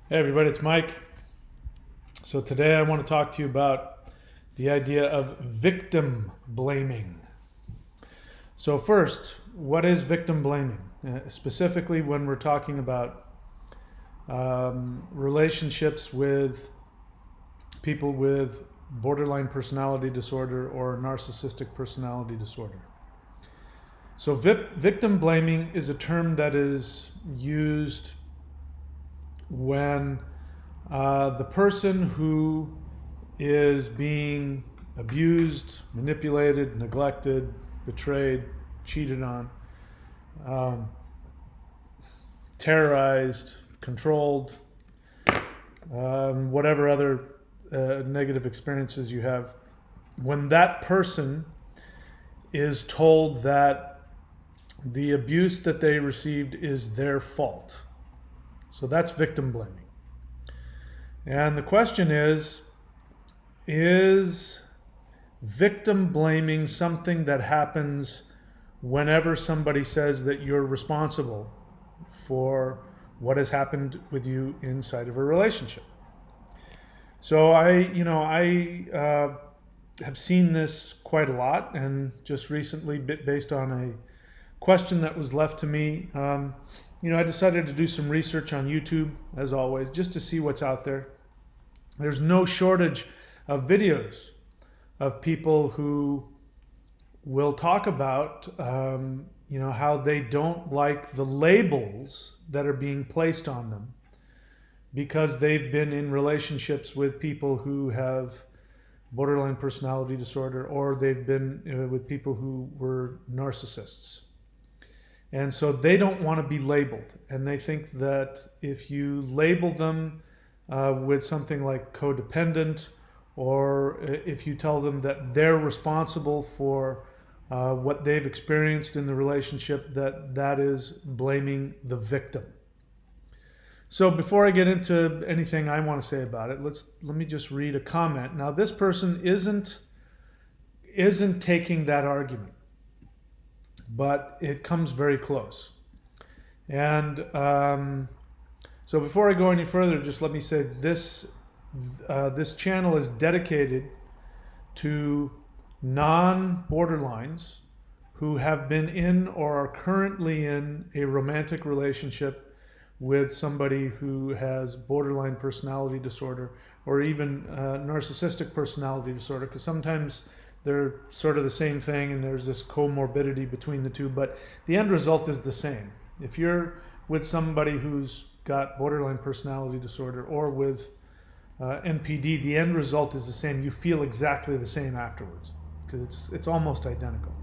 Hey everybody, it's Mike. So today I want to talk to you about the idea of victim blaming. So first, what is victim blaming? Specifically when we're talking about relationships with people with borderline personality disorder or narcissistic personality disorder. So victim blaming is a term that is used when the person who is being abused, manipulated, neglected, betrayed, cheated on, um, terrorized, controlled, whatever other negative experiences you have, when that person is told that the abuse that they received is their fault. So that's victim blaming. And the question is victim blaming something that happens whenever somebody says that you're responsible for what has happened with you inside of a relationship? So I have seen this quite a lot, and just recently, based on a question that was left to me, I decided to do some research on YouTube, as always, just to see what's out there. There's no shortage of videos of people who will talk about, how they don't like the labels that are being placed on them because they've been in relationships with people who have borderline personality disorder, or they've been with people who were narcissists. And so they don't want to be labeled. And they think that if you label them with something like codependent, or if you tell them that they're responsible for what they've experienced in the relationship, that is blaming the victim. So before I get into anything I want to say about it, let me just read a comment. Now, this person isn't taking that argument, but it comes very close. And so before I go any further, just let me say this channel is dedicated to non-borderlines who have been in or are currently in a romantic relationship with somebody who has borderline personality disorder, or even narcissistic personality disorder, because sometimes they're sort of the same thing and there's this comorbidity between the two, but the end result is the same. If you're with somebody who's got borderline personality disorder or with NPD, the end result is the same. You feel exactly the same afterwards because it's almost identical.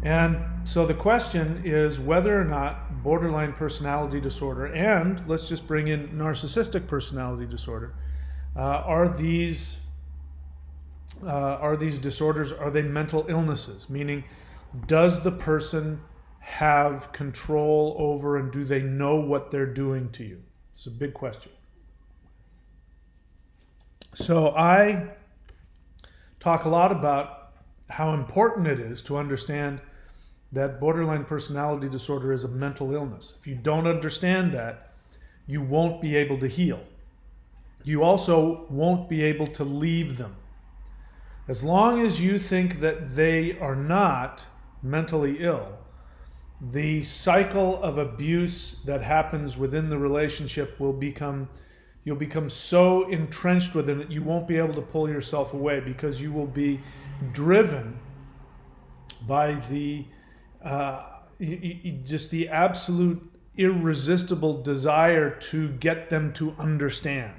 And so the question is whether or not borderline personality disorder, and let's just bring in narcissistic personality disorder, are these disorders, are they mental illnesses? Meaning, does the person have control over, and do they know what they're doing to you? It's a big question. So I talk a lot about how important it is to understand that borderline personality disorder is a mental illness. If you don't understand that, you won't be able to heal. You also won't be able to leave them. As long as you think that they are not mentally ill, the cycle of abuse that happens within the relationship you'll become so entrenched within it, you won't be able to pull yourself away, because you will be driven by just the absolute irresistible desire to get them to understand.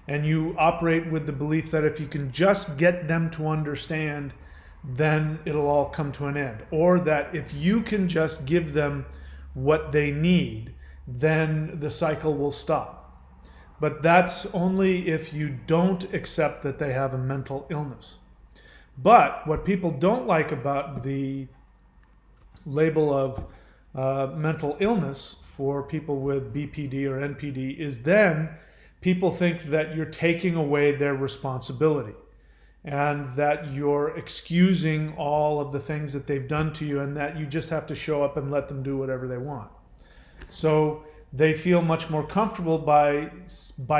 And you operate with the belief that if you can just get them to understand, then it'll all come to an end. Or that if you can just give them what they need, then the cycle will stop. But that's only if you don't accept that they have a mental illness. But what people don't like about the label of mental illness for people with BPD or NPD is then people think that you're taking away their responsibility, and that you're excusing all of the things that they've done to you, and that you just have to show up and let them do whatever they want. So they feel much more comfortable by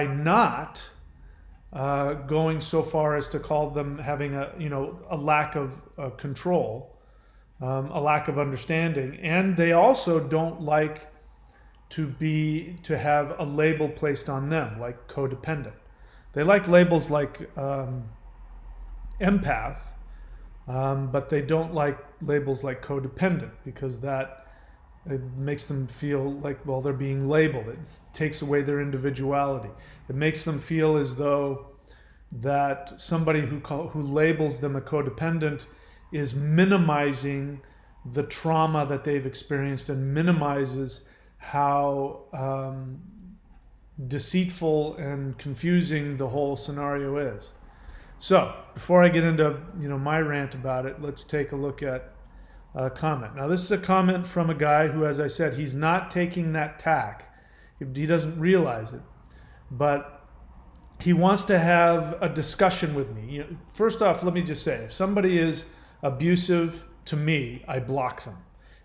not going so far as to call them having a lack of control, a lack of understanding, and they also don't like to have a label placed on them, like codependent. They like labels like empath, but they don't like labels like codependent, because it makes them feel like, well, they're being labeled. It takes away their individuality. It makes them feel as though that somebody who labels them a codependent is minimizing the trauma that they've experienced and minimizes how deceitful and confusing the whole scenario is. So before I get into my rant about it, let's take a look at a comment. Now this is a comment from a guy who, as I said, he's not taking that tack. He doesn't realize it, but he wants to have a discussion with me. First off, let me just say, if somebody is abusive to me, I block them.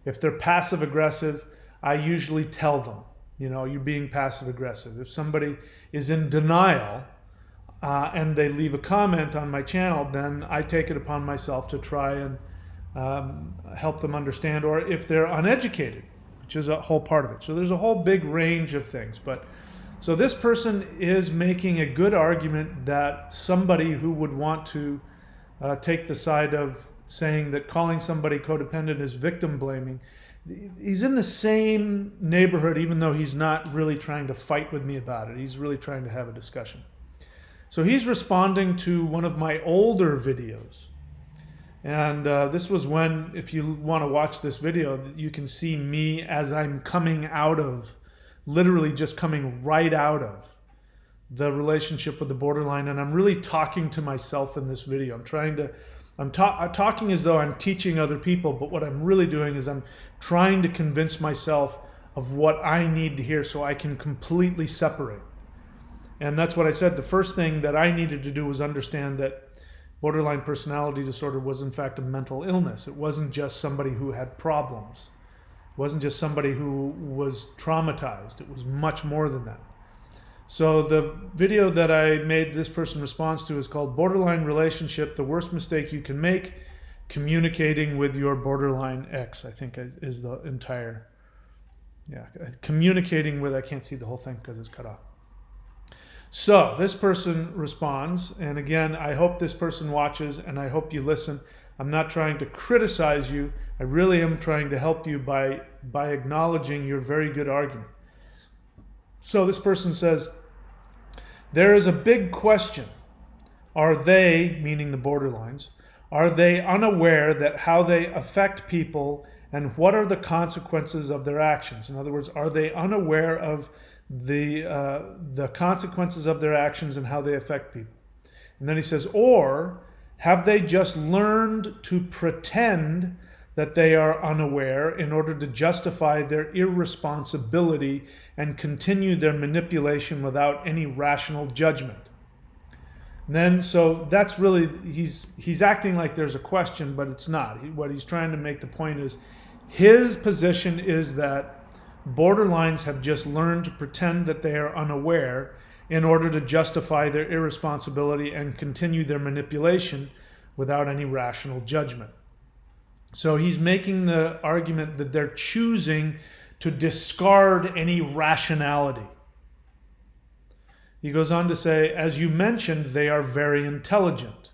If they're passive aggressive, I usually tell them, you're being passive aggressive. If somebody is in denial and they leave a comment on my channel, then I take it upon myself to try and help them understand, or if they're uneducated, which is a whole part of it. So there's a whole big range of things. So this person is making a good argument that somebody who would want to take the side of saying that calling somebody codependent is victim blaming, he's in the same neighborhood, even though he's not really trying to fight with me about it. He's really trying to have a discussion. So he's responding to one of my older videos. And this was when, if you want to watch this video, you can see me as I'm coming out of, literally just coming right out of the relationship with the borderline. And I'm really talking to myself in this video. I'm talking as though I'm teaching other people, but what I'm really doing is I'm trying to convince myself of what I need to hear so I can completely separate. And that's what I said. The first thing that I needed to do was understand that borderline personality disorder was in fact a mental illness. It wasn't just somebody who had problems. It wasn't just somebody who was traumatized. It was much more than that. So the video that I made this person response to is called Borderline Relationship, the Worst Mistake You Can Make, Communicating with Your Borderline Ex, I think is the entire, communicating with, I can't see the whole thing because it's cut off. So this person responds, and again, I hope this person watches and I hope you listen. I'm not trying to criticize you. I really am trying to help you by acknowledging your very good argument. So this person says, there is a big question. Are they, meaning the borderlines, are they unaware that how they affect people and what are the consequences of their actions? In other words, are they unaware of the consequences of their actions and how they affect people? And then he says, or have they just learned to pretend that they are unaware in order to justify their irresponsibility and continue their manipulation without any rational judgment? And then, so that's really, he's acting like there's a question, but it's not. What he's trying to make the point is, his position is that borderlines have just learned to pretend that they are unaware in order to justify their irresponsibility and continue their manipulation without any rational judgment. So he's making the argument that they're choosing to discard any rationality. He goes on to say, as you mentioned, they are very intelligent.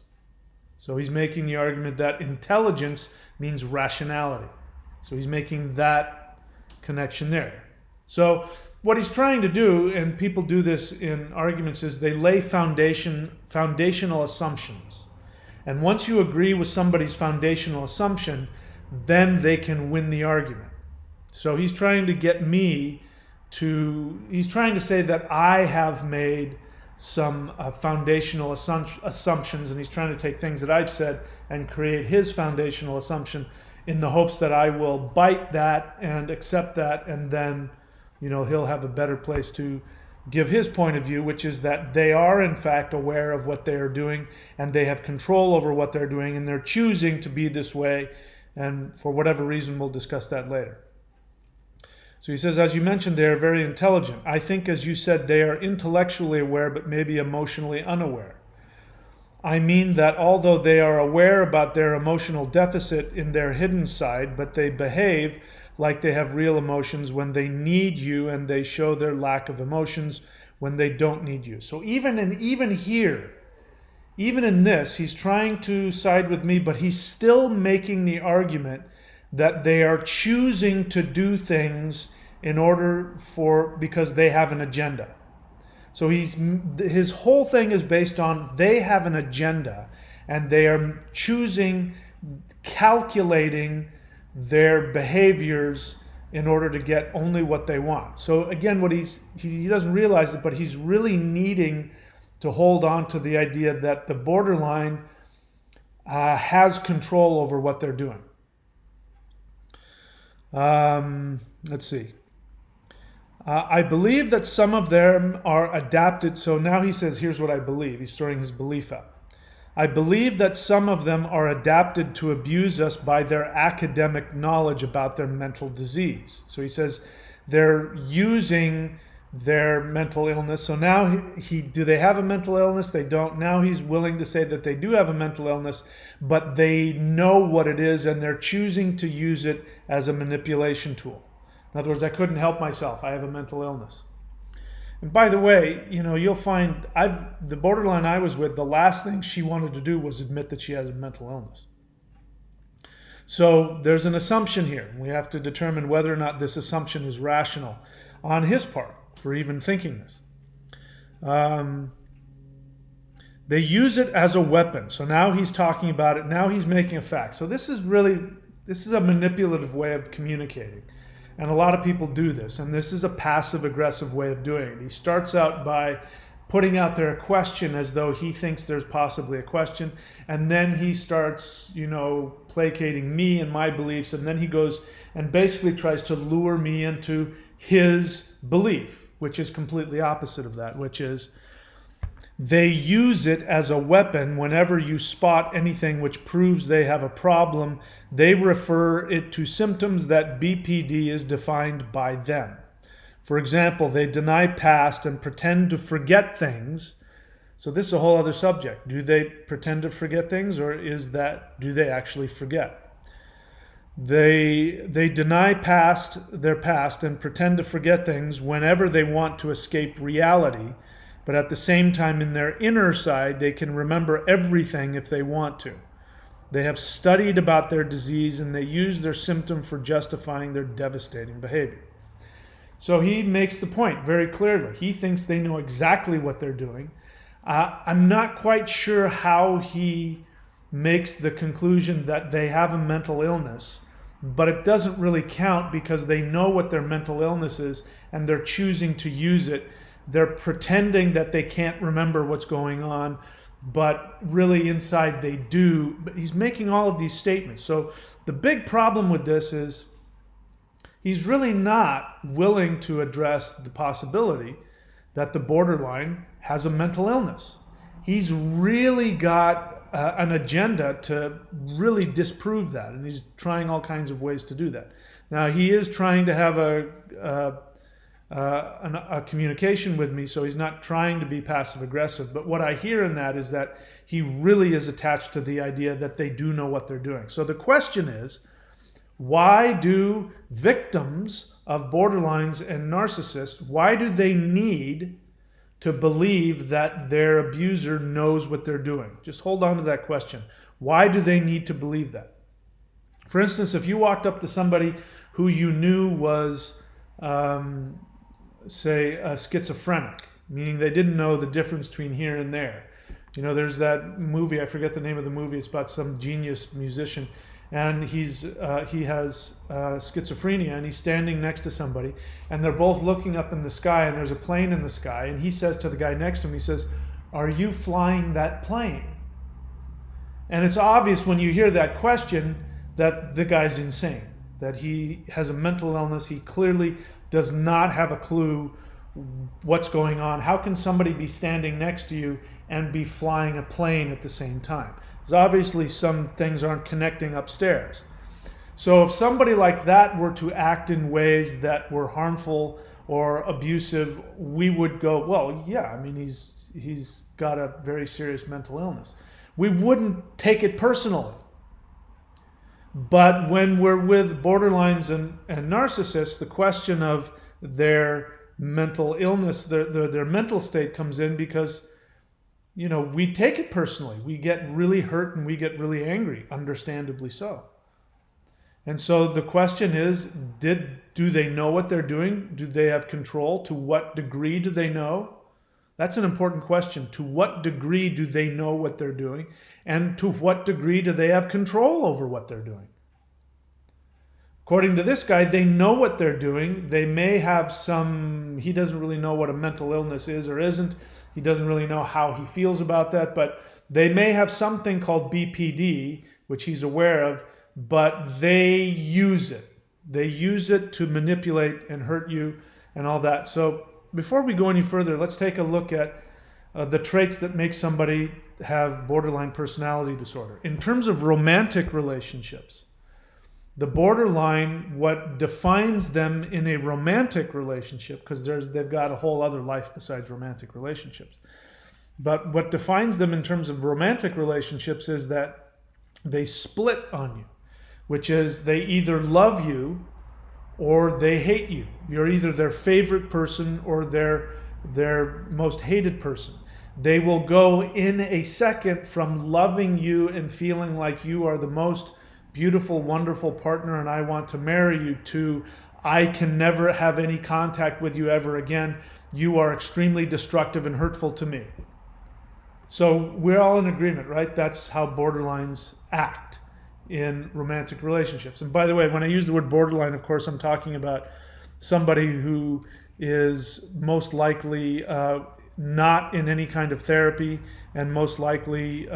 So he's making the argument that intelligence means rationality. So he's making that connection there. So what he's trying to do, and people do this in arguments, is they lay foundational assumptions. And once you agree with somebody's foundational assumption, then they can win the argument. So he's trying to get me to, he's trying to say that I have made some foundational assumptions, and he's trying to take things that I've said and create his foundational assumption in the hopes that I will bite that and accept that, and then, he'll have a better place to give his point of view, which is that they are in fact aware of what they are doing and they have control over what they're doing and they're choosing to be this way, and for whatever reason, we'll discuss that later. So he says, as you mentioned, they are very intelligent. I think, as you said, they are intellectually aware, but maybe emotionally unaware. I mean that although they are aware about their emotional deficit in their hidden side, but they behave like they have real emotions when they need you, and they show their lack of emotions when they don't need you. So even here, even in this, he's trying to side with me, but he's still making the argument that they are choosing to do things because they have an agenda. So his whole thing is based on they have an agenda, and they are calculating their behaviors in order to get only what they want. So again, he doesn't realize it, but he's really needing to hold on to the idea that the borderline has control over what they're doing. Let's see. I believe that some of them are adapted. So now he says, here's what I believe. He's throwing his belief out. I believe that some of them are adapted to abuse us by their academic knowledge about their mental disease. So he says they're using their mental illness. So now do they have a mental illness? They don't. Now he's willing to say that they do have a mental illness, but they know what it is, and they're choosing to use it as a manipulation tool. In other words, I couldn't help myself. I have a mental illness. And by the way, you'll find the borderline I was with, the last thing she wanted to do was admit that she has a mental illness. So there's an assumption here. We have to determine whether or not this assumption is rational on his part for even thinking this. They use it as a weapon. So now he's talking about it. Now he's making a fact. So this is a manipulative way of communicating. And a lot of people do this, and this is a passive-aggressive way of doing it. He starts out by putting out there a question as though he thinks there's possibly a question, and then he starts, placating me and my beliefs, and then he goes and basically tries to lure me into his belief, which is completely opposite of that, which is they use it as a weapon. Whenever you spot anything which proves they have a problem, they refer it to symptoms that BPD is defined by them. For example, they deny past and pretend to forget things. So this is a whole other subject. Do they pretend to forget things, or do they actually forget? They deny their past and pretend to forget things whenever they want to escape reality. But at the same time, in their inner side, they can remember everything if they want to. They have studied about their disease, and they use their symptom for justifying their devastating behavior. So he makes the point very clearly. He thinks they know exactly what they're doing. I'm not quite sure how he makes the conclusion that they have a mental illness, but it doesn't really count because they know what their mental illness is, and they're choosing to use it. They're pretending that they can't remember what's going on, but really inside they do. But he's making all of these statements. So the big problem with this is he's really not willing to address the possibility that the borderline has a mental illness. He's really got an agenda to really disprove that, and he's trying all kinds of ways to do that. Now, he is trying to have a communication with me, so he's not trying to be passive aggressive, but what I hear in that is that he really is attached to the idea that they do know what they're doing. So the question is, why do victims of borderlines and narcissists, why do they need to believe that their abuser knows what they're doing? Just hold on to that question. Why do they need to believe that? For instance, if you walked up to somebody who you knew was say a schizophrenic, meaning they didn't know the difference between here and there. There's that movie, I forget the name of the movie, it's about some genius musician, and he has schizophrenia, and he's standing next to somebody, and they're both looking up in the sky, and there's a plane in the sky, and he says to the guy next to him, he says, "Are you flying that plane?" And it's obvious when you hear that question that the guy's insane, that he has a mental illness. He clearly does not have a clue what's going on. How can somebody be standing next to you and be flying a plane at the same time? Because obviously some things aren't connecting upstairs. So if somebody like that were to act in ways that were harmful or abusive, we would go, well, yeah, I mean, he's got a very serious mental illness. We wouldn't take it personally. But when we're with borderlines and narcissists, the question of their mental illness, their mental state comes in because, we take it personally. We get really hurt and we get really angry, understandably so. And so the question is, do they know what they're doing? Do they have control? To what degree do they know? That's an important question. To what degree do they know what they're doing? And to what degree do they have control over what they're doing? According to this guy, they know what they're doing. They may have he doesn't really know what a mental illness is or isn't. He doesn't really know how he feels about that, but they may have something called BPD, which he's aware of, but they use it. They use it to manipulate and hurt you and all that. So before we go any further, let's take a look at the traits that make somebody have borderline personality disorder. In terms of romantic relationships, the borderline, what defines them in a romantic relationship, because they've got a whole other life besides romantic relationships, but what defines them in terms of romantic relationships is that they split on you, which is they either love you or they hate you. You're either their favorite person or their most hated person. They will go in a second from loving you and feeling like you are the most beautiful, wonderful partner and I want to marry you, to I can never have any contact with you ever again. You are extremely destructive and hurtful to me. So we're all in agreement, right? That's how borderlines act in romantic relationships. And by the way, when I use the word borderline, of course, I'm talking about somebody who is most likely not in any kind of therapy and most likely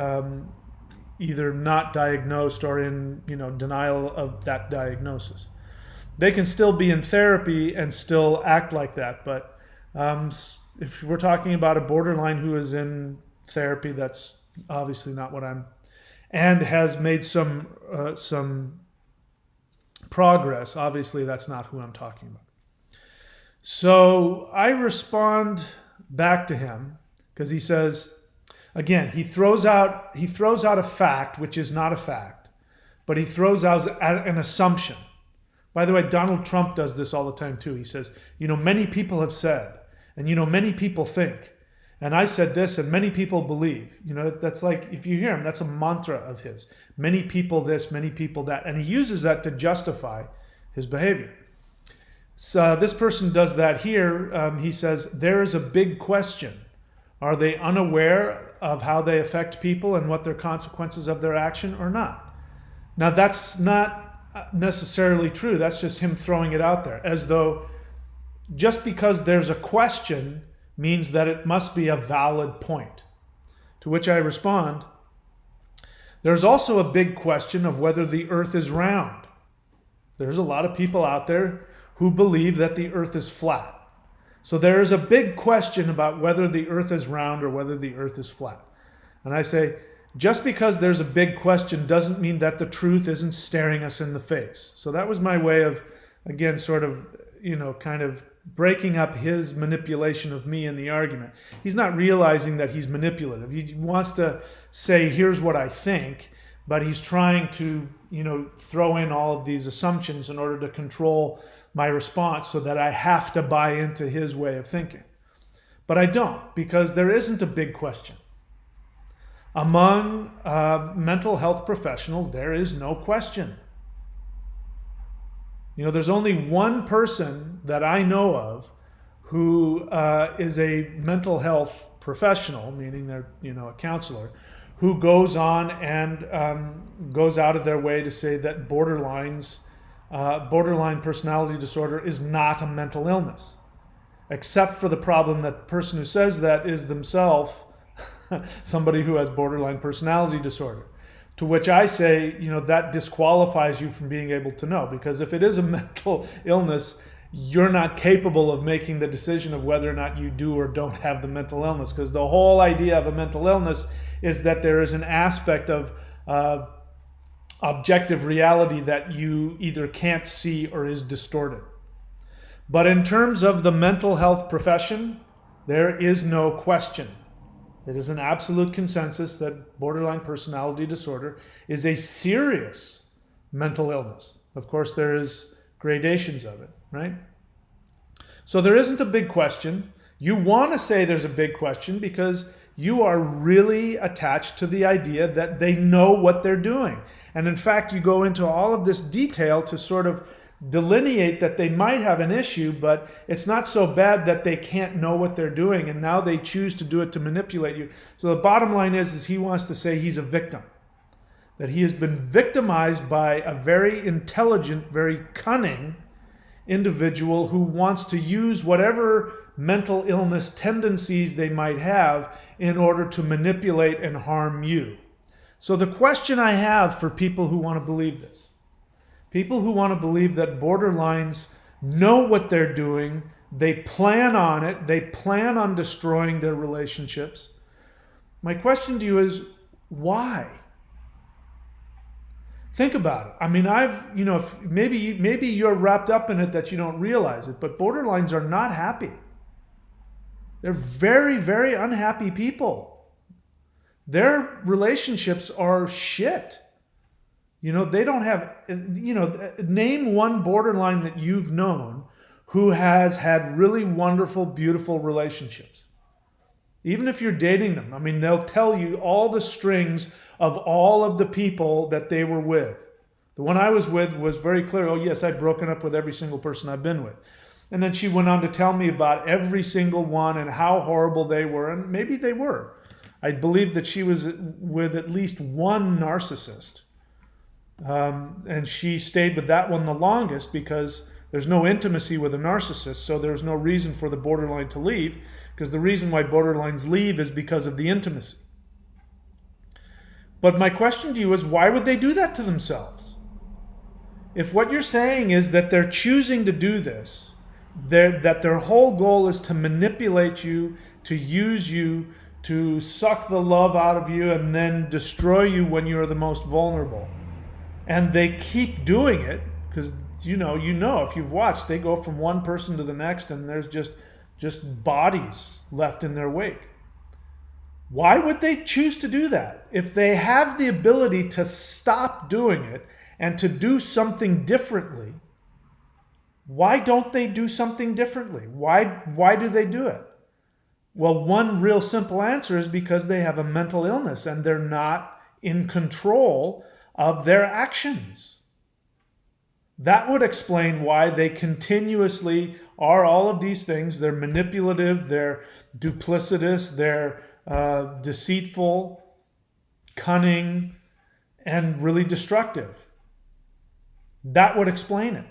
either not diagnosed or in denial of that diagnosis. They can still be in therapy and still act like that, but if we're talking about a borderline who is in therapy, that's obviously not what and has made some progress. Obviously, that's not who I'm talking about. So I respond back to him because he says, again, he throws out a fact which is not a fact, but he throws out an assumption. By the way, Donald Trump does this all the time too. He says, many people have said, and many people think, and I said this, and many people believe. That's like, if you hear him, that's a mantra of his. Many people this, many people that, and he uses that to justify his behavior. So this person does that here. He says, there is a big question. Are they unaware of how they affect people and what their consequences of their action or not? Now, that's not necessarily true. That's just him throwing it out there, as though just because there's a question means that it must be a valid point. To which I respond, there's also a big question of whether the earth is round. There's a lot of people out there who believe that the earth is flat. So there is a big question about whether the earth is round or whether the earth is flat. And I say, just because there's a big question doesn't mean that the truth isn't staring us in the face. So that was my way of, again, sort of, kind of breaking up his manipulation of me in the argument. He's not realizing that he's manipulative. He wants to say, here's what I think, but he's trying to, throw in all of these assumptions in order to control my response so that I have to buy into his way of thinking. But I don't, because there isn't a big question. Among mental health professionals, there is no question. There's only one person that I know of who is a mental health professional, meaning they're, a counselor, who goes on and goes out of their way to say that borderline personality disorder is not a mental illness, except for the problem that the person who says that is themselves somebody who has borderline personality disorder. To which I say, that disqualifies you from being able to know, because if it is a mental illness, you're not capable of making the decision of whether or not you do or don't have the mental illness, because the whole idea of a mental illness is that there is an aspect of objective reality that you either can't see or is distorted. But in terms of the mental health profession, there is no question. It is an absolute consensus that borderline personality disorder is a serious mental illness. Of course, there is gradations of it, right? So there isn't a big question. You want to say there's a big question because you are really attached to the idea that they know what they're doing. And in fact, you go into all of this detail to sort of delineate that they might have an issue, but it's not so bad that they can't know what they're doing, and now they choose to do it to manipulate you. So the bottom line is he wants to say he's a victim, that he has been victimized by a very intelligent, very cunning individual who wants to use whatever mental illness tendencies they might have in order to manipulate and harm you. So the question I have for people who want to believe this, people who want to believe that borderlines know what they're doing, they plan on it, they plan on destroying their relationships. My question to you is, why? Think about it. I mean, maybe you're wrapped up in it that you don't realize it, but borderlines are not happy. They're very, very unhappy people. Their relationships are shit. They don't have, name one borderline that you've known who has had really wonderful, beautiful relationships. Even if you're dating them, I mean, they'll tell you all the strings of all of the people that they were with. The one I was with was very clear. Oh, yes, I'd broken up with every single person I've been with. And then she went on to tell me about every single one and how horrible they were. And maybe they were. I believe that she was with at least one narcissist. And she stayed with that one the longest because there's no intimacy with a narcissist, so there's no reason for the borderline to leave, because the reason why borderlines leave is because of the intimacy. But my question to you is, why would they do that to themselves? If what you're saying is that they're choosing to do this, that their whole goal is to manipulate you, to use you, to suck the love out of you, and then destroy you when you're the most vulnerable, and they keep doing it, because if you've watched, they go from one person to the next and there's just bodies left in their wake. Why would they choose to do that? If they have the ability to stop doing it and to do something differently, why don't they do something differently? Why do they do it? Well, one real simple answer is because they have a mental illness and they're not in control of their actions. That would explain why they continuously are all of these things. They're manipulative, they're duplicitous, they're deceitful, cunning, and really destructive. That would explain it.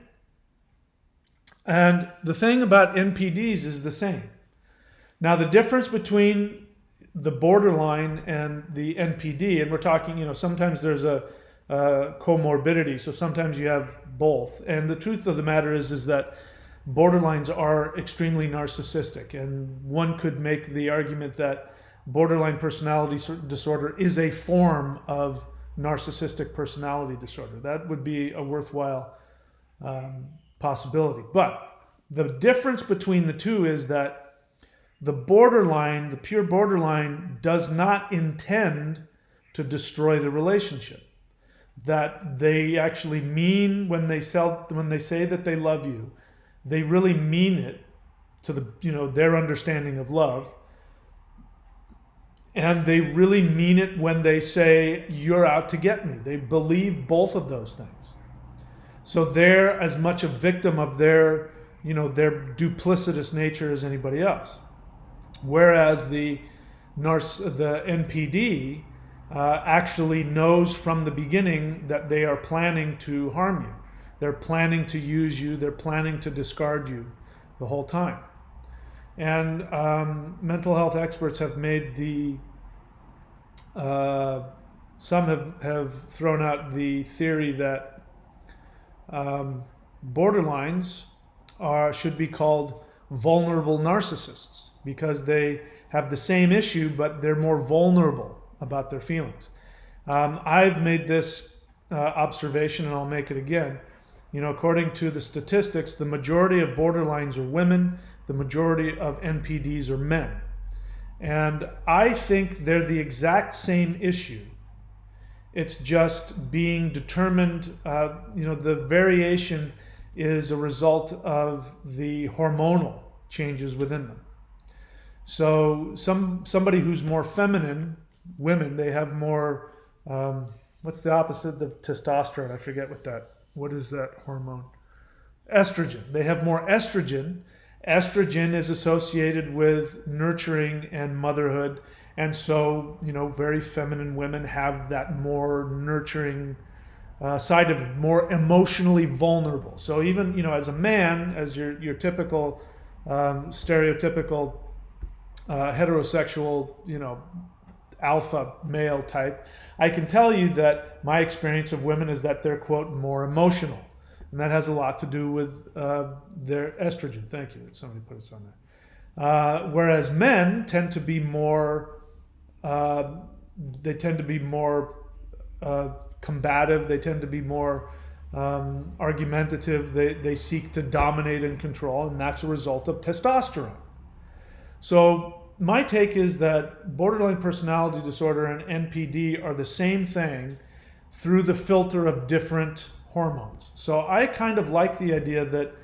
And the thing about NPDs is the same. Now, the difference between the borderline and the NPD, and we're talking, sometimes there's a comorbidity, so sometimes you have both. And the truth of the matter is that borderlines are extremely narcissistic, and one could make the argument that borderline personality disorder is a form of narcissistic personality disorder. That would be a worthwhile possibility. But the difference between the two is that the pure borderline, does not intend to destroy the relationship. That they actually mean when they say that they love you, they really mean it to their understanding of love. And they really mean it when they say, you're out to get me. They believe both of those things. So they're as much a victim of their duplicitous nature as anybody else. Whereas the NPD actually knows from the beginning that they are planning to harm you. They're planning to use you. They're planning to discard you the whole time. And mental health experts have made some have thrown out the theory that borderlines should be called vulnerable narcissists, because they have the same issue, but they're more vulnerable about their feelings. I've made this observation, and I'll make it again. According to the statistics, the majority of borderlines are women, the majority of NPDs are men. And I think they're the exact same issue. It's just being determined, the variation is a result of the hormonal changes within them. So somebody who's more feminine, women, they have more, what's the opposite of testosterone? I forget what is that hormone? Estrogen. They have more estrogen. Estrogen is associated with nurturing and motherhood. And so, very feminine women have that more nurturing side of it, more emotionally vulnerable. So even, as a man, as your typical, stereotypical heterosexual, alpha male type, I can tell you that my experience of women is that they're, quote, more emotional. And that has a lot to do with their estrogen. Thank you. Somebody put us on there. Whereas men tend to be more, combative. They tend to be more argumentative. They seek to dominate and control, and that's a result of testosterone. So my take is that borderline personality disorder and NPD are the same thing through the filter of different hormones. So I kind of like the idea that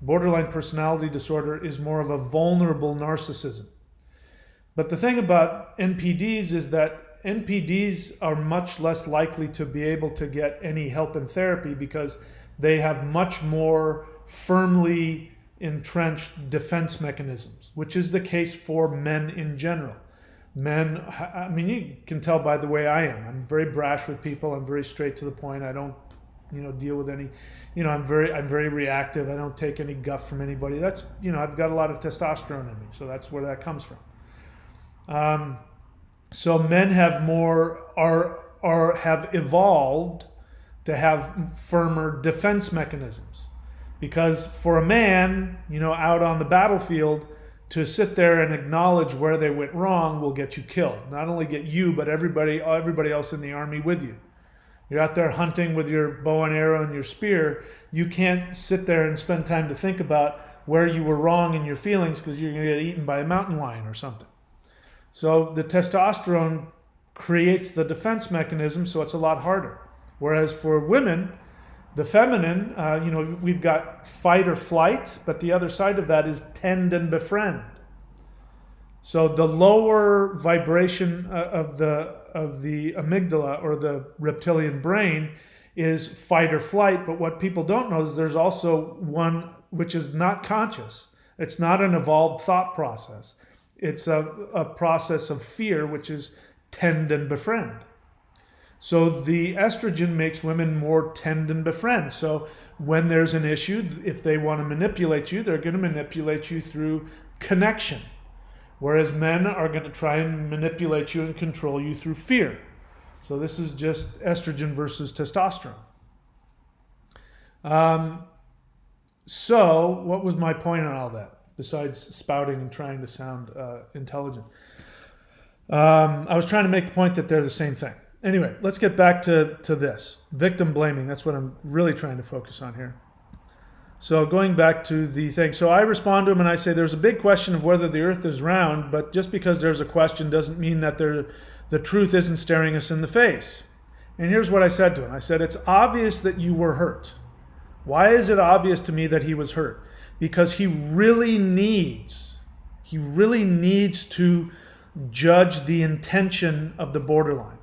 borderline personality disorder is more of a vulnerable narcissism. But the thing about NPDs is that NPDs are much less likely to be able to get any help in therapy because they have much more firmly entrenched defense mechanisms, which is the case for men in general. Men, I mean, you can tell by the way I am. I'm very brash with people. I'm very straight to the point. I don't, deal with any, I'm very reactive. I don't take any guff from anybody. That's, I've got a lot of testosterone in me, so that's where that comes from. So men have have evolved to have firmer defense mechanisms. Because for a man, out on the battlefield, to sit there and acknowledge where they went wrong will get you killed. Not only get you, but everybody else in the army with you. You're out there hunting with your bow and arrow and your spear. You can't sit there and spend time to think about where you were wrong in your feelings because you're going to get eaten by a mountain lion or something. So the testosterone creates the defense mechanism, so it's a lot harder. Whereas for women, the feminine, we've got fight or flight, but the other side of that is tend and befriend. So the lower vibration of the amygdala or the reptilian brain is fight or flight, but what people don't know is there's also one which is not conscious. It's not an evolved thought process. It's a process of fear, which is tend and befriend. So the estrogen makes women more tend and befriend. So when there's an issue, if they want to manipulate you, they're going to manipulate you through connection. Whereas men are going to try and manipulate you and control you through fear. So this is just estrogen versus testosterone. So what was my point on all that, besides spouting and trying to sound intelligent? I was trying to make the point that they're the same thing. Anyway, let's get back to this. Victim blaming, that's what I'm really trying to focus on here. So going back to the thing. So I respond to him and I say, there's a big question of whether the earth is round, but just because there's a question doesn't mean that the truth isn't staring us in the face. And here's what I said to him. I said, it's obvious that you were hurt. Why is it obvious to me that he was hurt? Because he really needs to judge the intention of the borderline.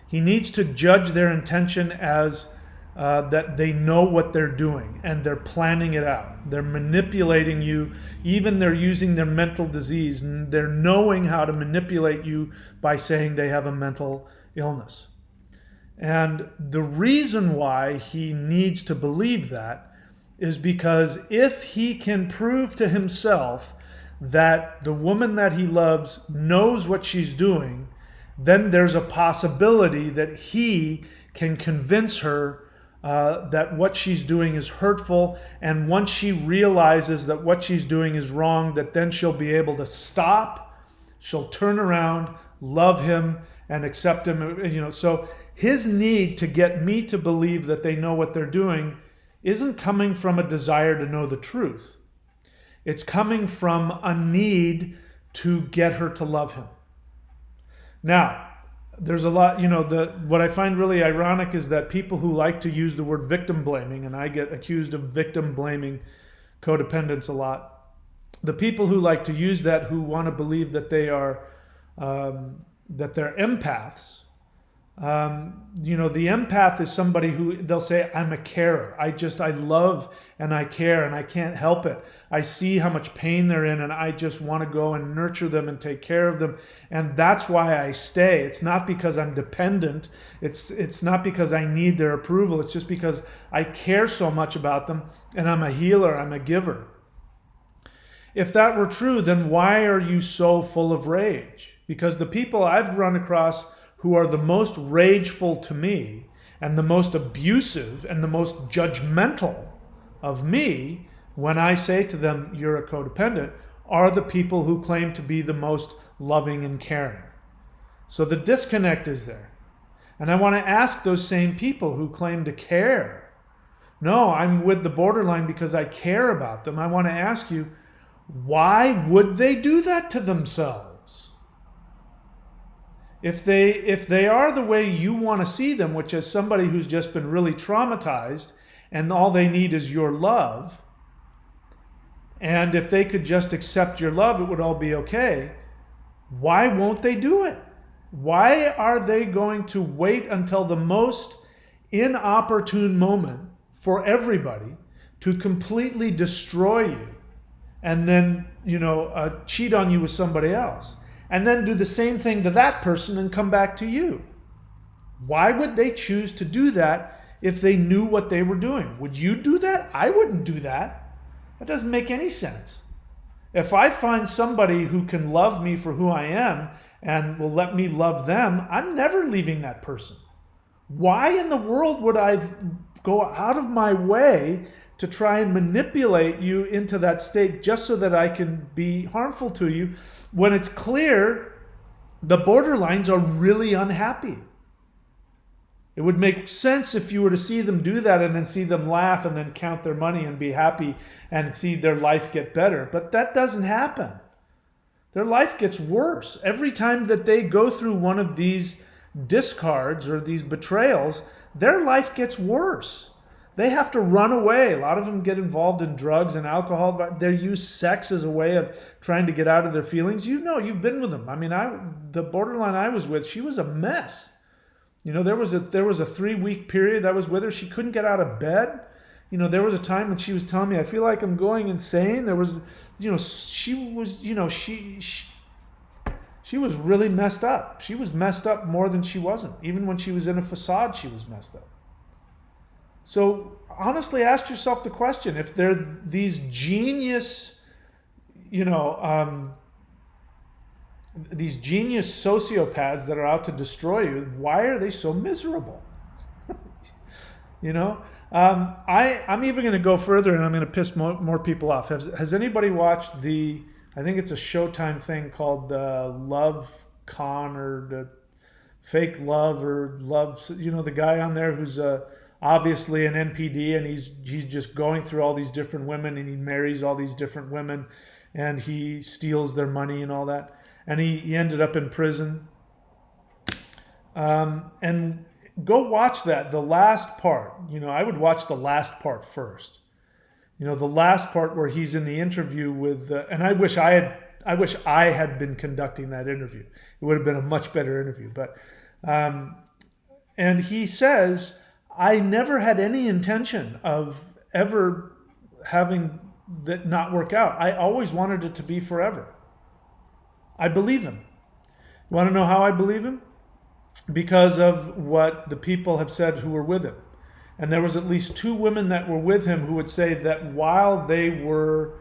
He needs to judge their intention as that they know what they're doing and they're planning it out. They're manipulating you. Even they're using their mental disease. And they're knowing how to manipulate you by saying they have a mental illness. And the reason why he needs to believe that is because if he can prove to himself that the woman that he loves knows what she's doing, then there's a possibility that he can convince her that what she's doing is hurtful, and once she realizes that what she's doing is wrong, that then she'll be able to stop, she'll turn around, love him, and accept him. So his need to get me to believe that they know what they're doing isn't coming from a desire to know the truth. It's coming from a need to get her to love him. Now, there's a lot, what I find really ironic is that people who like to use the word victim blaming, and I get accused of victim blaming codependence a lot, the people who like to use that, who want to believe that they are, that they're empaths, the empath is somebody who, they'll say, I'm a carer. I love and I care and I can't help it. I see how much pain they're in and I just want to go and nurture them and take care of them. And that's why I stay. It's not because I'm dependent. It's not because I need their approval. It's just because I care so much about them and I'm a healer, I'm a giver. If that were true, then why are you so full of rage? Because the people I've run across who are the most rageful to me and the most abusive and the most judgmental of me when I say to them, you're a codependent, are the people who claim to be the most loving and caring. So the disconnect is there. And I want to ask those same people who claim to care. No, I'm with the borderline because I care about them. I want to ask you, why would they do that to themselves? If they are the way you want to see them, which is somebody who's just been really traumatized and all they need is your love, and if they could just accept your love, it would all be okay, why won't they do it? Why are they going to wait until the most inopportune moment for everybody to completely destroy you and then, cheat on you with somebody else? And then do the same thing to that person and come back to you? Why would they choose to do that if they knew what they were doing? Would you do that? I wouldn't do that. That doesn't make any sense. If I find somebody who can love me for who I am and will let me love them, I'm never leaving that person. Why in the world would I go out of my way to try and manipulate you into that state just so that I can be harmful to you when it's clear the borderlines are really unhappy? It would make sense if you were to see them do that and then see them laugh and then count their money and be happy and see their life get better. But that doesn't happen. Their life gets worse. Every time that they go through one of these discards or these betrayals, their life gets worse. They have to run away. A lot of them get involved in drugs and alcohol. But they use sex as a way of trying to get out of their feelings. You've been with them. I mean, the borderline I was with, she was a mess. There was a 3-week period I was with her. She couldn't get out of bed. There was a time when she was telling me, I feel like I'm going insane. There was, she was really messed up. She was messed up more than she wasn't. Even when she was in a facade, she was messed up. So honestly, ask yourself the question, if they're these genius, these genius sociopaths that are out to destroy you, why are they so miserable? I'm even going to go further and I'm going to piss more people off. Has anybody watched I think it's a Showtime thing called Love Con or the Fake Love or Love, the guy on there who's obviously an NPD and he's just going through all these different women and he marries all these different women and he steals their money and all that. And he ended up in prison. And go watch that, the last part. I would watch the last part first. The last part where he's in the interview with, and I wish I had been conducting that interview. It would have been a much better interview. But, and he says, I never had any intention of ever having that not work out. I always wanted it to be forever. I believe him. You want to know how I believe him? Because of what the people have said who were with him. And there was at least 2 women that were with him who would say that while they were,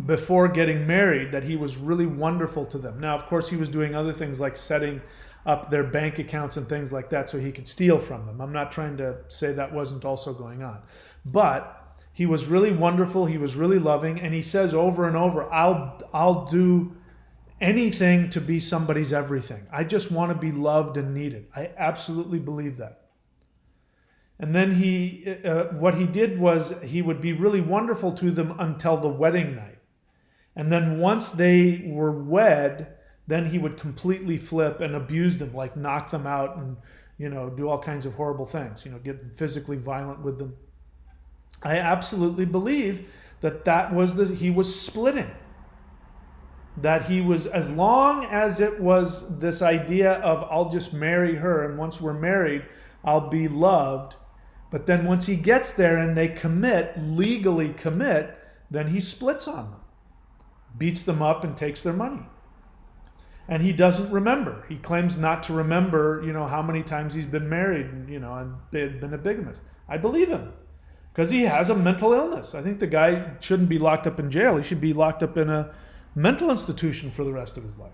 before getting married, that he was really wonderful to them. Now, of course, he was doing other things like setting up their bank accounts and things like that so he could steal from them. I'm not trying to say that wasn't also going on. But he was really wonderful. He was really loving. And he says over and over, I'll do anything to be somebody's everything. I just want to be loved and needed. I absolutely believe that. And then what he did was he would be really wonderful to them until the wedding night. And then once they were wed, then he would completely flip and abuse them, like knock them out and, do all kinds of horrible things, get physically violent with them. I absolutely believe that he was splitting. That he was, as long as it was this idea of I'll just marry her and once we're married, I'll be loved. But then once he gets there and they legally commit, then he splits on them, beats them up and takes their money. And he doesn't remember. He claims not to remember, how many times he's been married and, and been a bigamist. I believe him because he has a mental illness. I think the guy shouldn't be locked up in jail. He should be locked up in a mental institution for the rest of his life.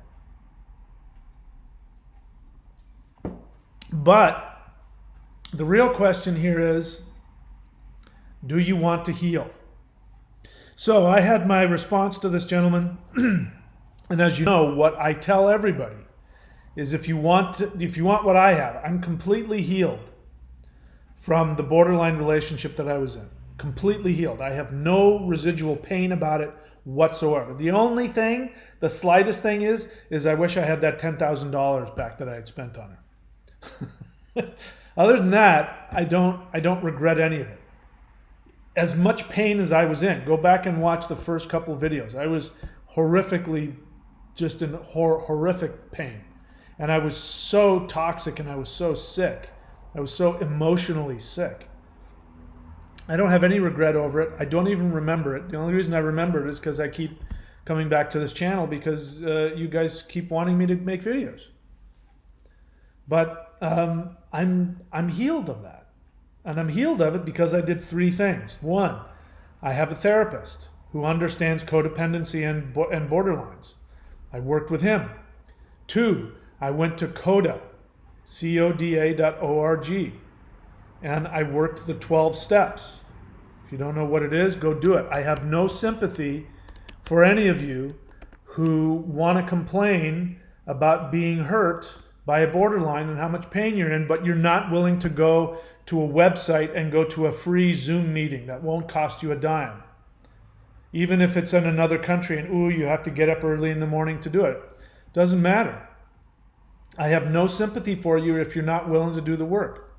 But the real question here is, do you want to heal? So I had my response to this gentleman, and as you know, what I tell everybody is if you want what I have, I'm completely healed from the borderline relationship that I was in. Completely healed. I have no residual pain about it whatsoever. The only thing, the slightest thing is I wish I had that $10,000 back that I had spent on her. Other than that, I don't regret any of it. As much pain as I was in, go back and watch the first couple of videos. I was horrifically, just in horrific pain. And I was so toxic and I was so sick. I was so emotionally sick. I don't have any regret over it. I don't even remember it. The only reason I remember it is because I keep coming back to this channel because you guys keep wanting me to make videos. But I'm healed of that. And I'm healed of it because I did three things. One, I have a therapist who understands codependency and borderlines. I worked with him. Two, I went to CODA, CODA.org, and I worked the 12 steps. If you don't know what it is, go do it. I have no sympathy for any of you who want to complain about being hurt by a borderline and how much pain you're in, but you're not willing to go to a website and go to a free Zoom meeting that won't cost you a dime. Even if it's in another country and you have to get up early in the morning to do it. Doesn't matter. I have no sympathy for you if you're not willing to do the work.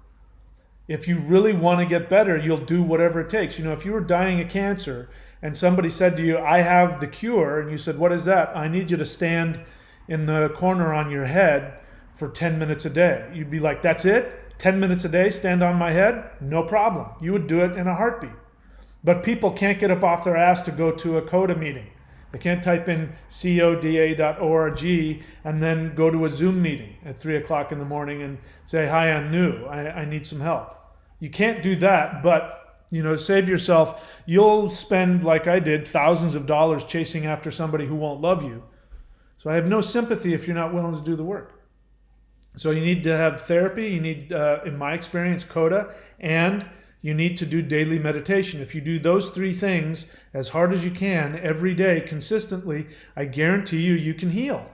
If you really want to get better, you'll do whatever it takes. If you were dying of cancer and somebody said to you, I have the cure, and you said, what is that? I need you to stand in the corner on your head for 10 minutes a day. You'd be like, that's it? 10 minutes a day, stand on my head? No problem. You would do it in a heartbeat. But people can't get up off their ass to go to a CODA meeting. They can't type in CODA.org and then go to a Zoom meeting at 3 o'clock in the morning and say, hi, I'm new. I need some help. You can't do that, but to save yourself, you'll spend, like I did, thousands of dollars chasing after somebody who won't love you. So I have no sympathy if you're not willing to do the work. So you need to have therapy, you need, in my experience, CODA, and you need to do daily meditation. If you do those three things as hard as you can every day, consistently, I guarantee you can heal.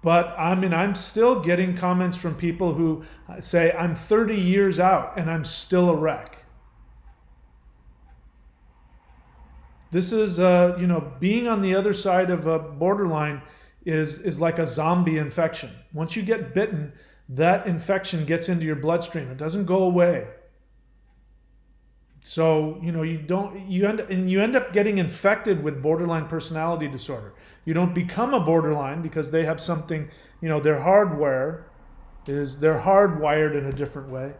But I'm still getting comments from people who say, I'm 30 years out and I'm still a wreck. This is, being on the other side of a borderline is like a zombie infection. Once you get bitten, that infection gets into your bloodstream. It doesn't go away. So, you end up getting infected with borderline personality disorder. You don't become a borderline because they have something, their hardware they're hardwired in a different way,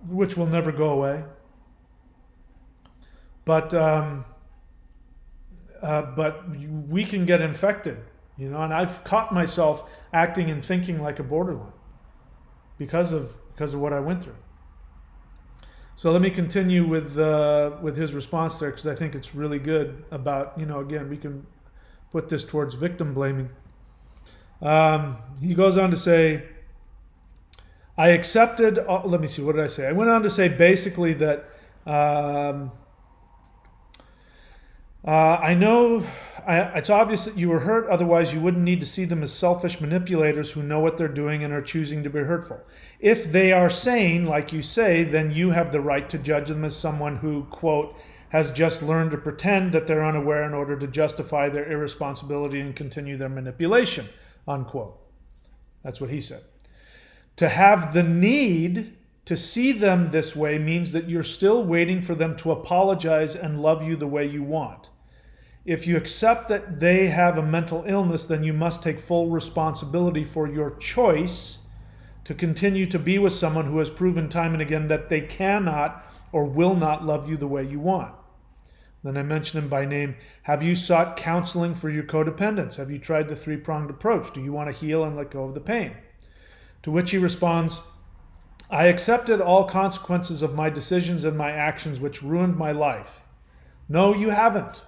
which will never go away. But we can get infected. And I've caught myself acting and thinking like a borderline because of what I went through. So let me continue with his response there, because I think it's really good about, again, we can put this towards victim blaming. He goes on to say, I accepted, let me see, what did I say? I went on to say basically that I know it's obvious that you were hurt, otherwise, you wouldn't need to see them as selfish manipulators who know what they're doing and are choosing to be hurtful. If they are sane, like you say, then you have the right to judge them as someone who, quote, has just learned to pretend that they're unaware in order to justify their irresponsibility and continue their manipulation, unquote. That's what he said. To have the need to see them this way means that you're still waiting for them to apologize and love you the way you want. If you accept that they have a mental illness, then you must take full responsibility for your choice to continue to be with someone who has proven time and again that they cannot or will not love you the way you want. Then I mentioned him by name. Have you sought counseling for your codependence? Have you tried the three-pronged approach? Do you want to heal and let go of the pain? To which he responds, I accepted all consequences of my decisions and my actions which ruined my life. No, you haven't.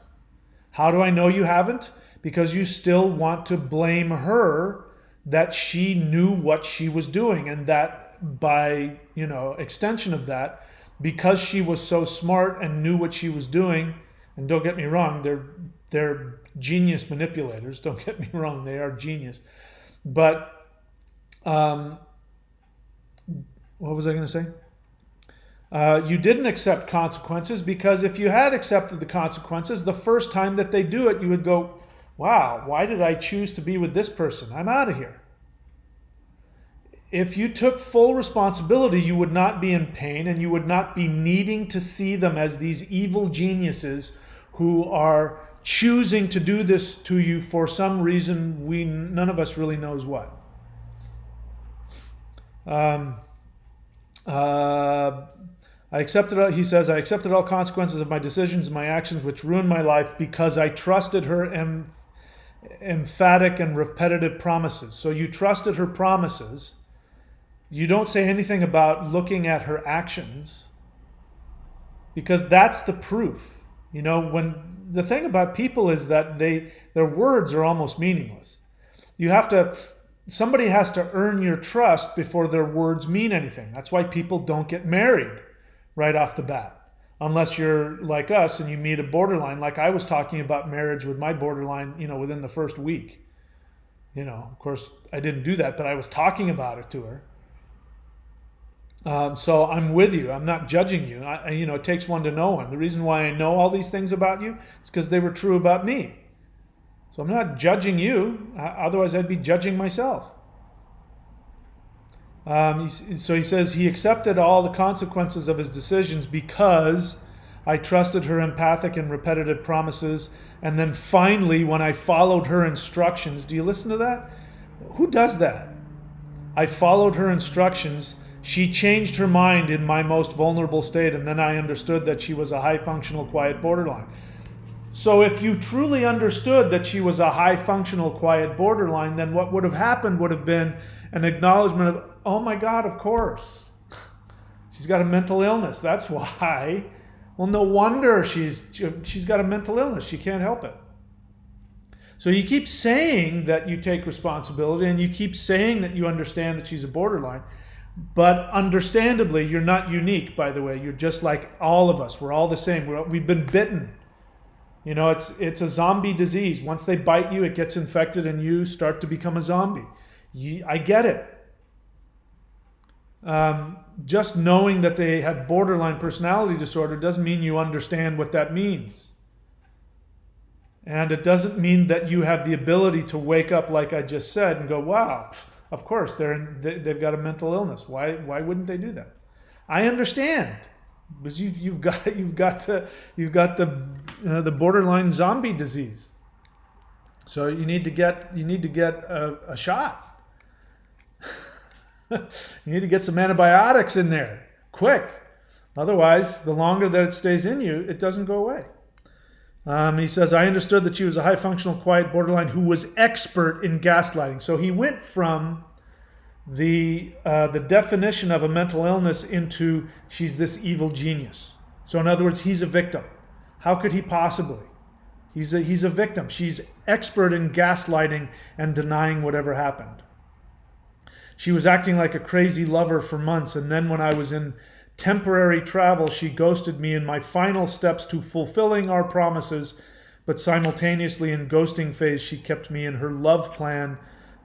How do I know you haven't? Because you still want to blame her that she knew what she was doing, and that by, extension of that, because she was so smart and knew what she was doing, and don't get me wrong, they're genius manipulators. Don't get me wrong, they are genius. But what was I going to say? You didn't accept consequences because if you had accepted the consequences, the first time that they do it, you would go, wow, why did I choose to be with this person? I'm out of here. If you took full responsibility, you would not be in pain and you would not be needing to see them as these evil geniuses who are choosing to do this to you for some reason none of us really knows what. He says, I accepted all consequences of my decisions and my actions which ruined my life because I trusted her emphatic and repetitive promises. So you trusted her promises. You don't say anything about looking at her actions because that's the proof. When the thing about people is that their words are almost meaningless. Somebody has to earn your trust before their words mean anything. That's why people don't get married right off the bat. Unless you're like us and you meet a borderline, like I was talking about marriage with my borderline, within the first week. Of course, I didn't do that, but I was talking about it to her. So I'm with you. I'm not judging you. It takes one to know one. The reason why I know all these things about you is because they were true about me. So I'm not judging you. Otherwise, I'd be judging myself. So he says he accepted all the consequences of his decisions because I trusted her empathic and repetitive promises. And then finally, when I followed her instructions, do you listen to that? Who does that? I followed her instructions. She changed her mind in my most vulnerable state, and then I understood that she was a high-functional, quiet borderline. So if you truly understood that she was a high-functional, quiet borderline, then what would have happened would have been an acknowledgement of, oh my God, of course. She's got a mental illness. That's why. Well, no wonder she's got a mental illness. She can't help it. So you keep saying that you take responsibility, and you keep saying that you understand that she's a borderline. But understandably, you're not unique, by the way. You're just like all of us. We're all the same. We've been bitten. It's a zombie disease. Once they bite you, it gets infected and you start to become a zombie. I get it. Just knowing that they had borderline personality disorder doesn't mean you understand what that means. And it doesn't mean that you have the ability to wake up, like I just said, and go, wow, of course, they've got a mental illness. Why wouldn't they do that? I understand, because you've got the borderline zombie disease. So you need to get a shot. You need to get some antibiotics in there quick. Otherwise, the longer that it stays in you, it doesn't go away. He says, I understood that she was a high-functional, quiet borderline who was expert in gaslighting. So he went from the definition of a mental illness into she's this evil genius. So in other words, he's a victim. How could he possibly? He's a victim. She's expert in gaslighting and denying whatever happened. She was acting like a crazy lover for months, and then when I was in temporary travel, she ghosted me in my final steps to fulfilling our promises but simultaneously in ghosting phase, she kept me in her love plan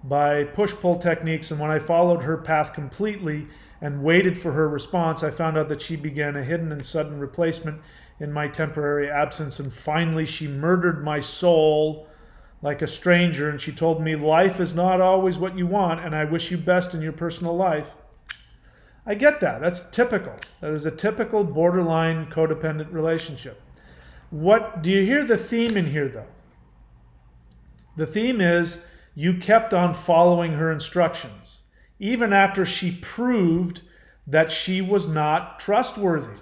by push-pull techniques. And when I followed her path completely and waited for her response, I found out that she began a hidden and sudden replacement in my temporary absence. And finally, she murdered my soul like a stranger. And she told me, life is not always what you want, and I wish you best in your personal life. I get that. That's typical. That is a typical borderline codependent relationship. What do you hear the theme in here, though? The theme is you kept on following her instructions, even after she proved that she was not trustworthy.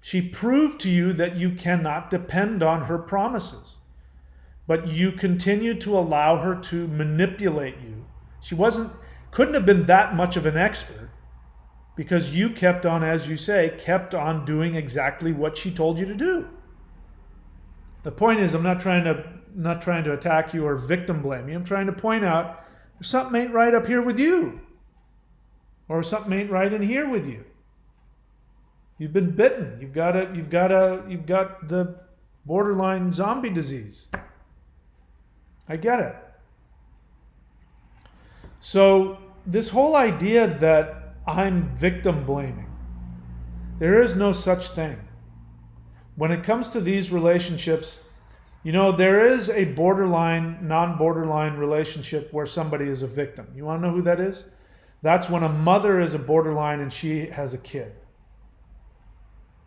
She proved to you that you cannot depend on her promises, but you continued to allow her to manipulate you. She couldn't have been that much of an expert, because you kept on, as you say, kept on doing exactly what she told you to do. The point is, I'm not trying to attack you or victim blame you. I'm trying to point out something ain't right up here with you, or something ain't right in here with you. You've been bitten. You've got the borderline zombie disease. I get it. So this whole idea that I'm victim blaming, there is no such thing. When it comes to these relationships, there is a borderline, non-borderline relationship where somebody is a victim. You want to know who that is? That's when a mother is a borderline and she has a kid.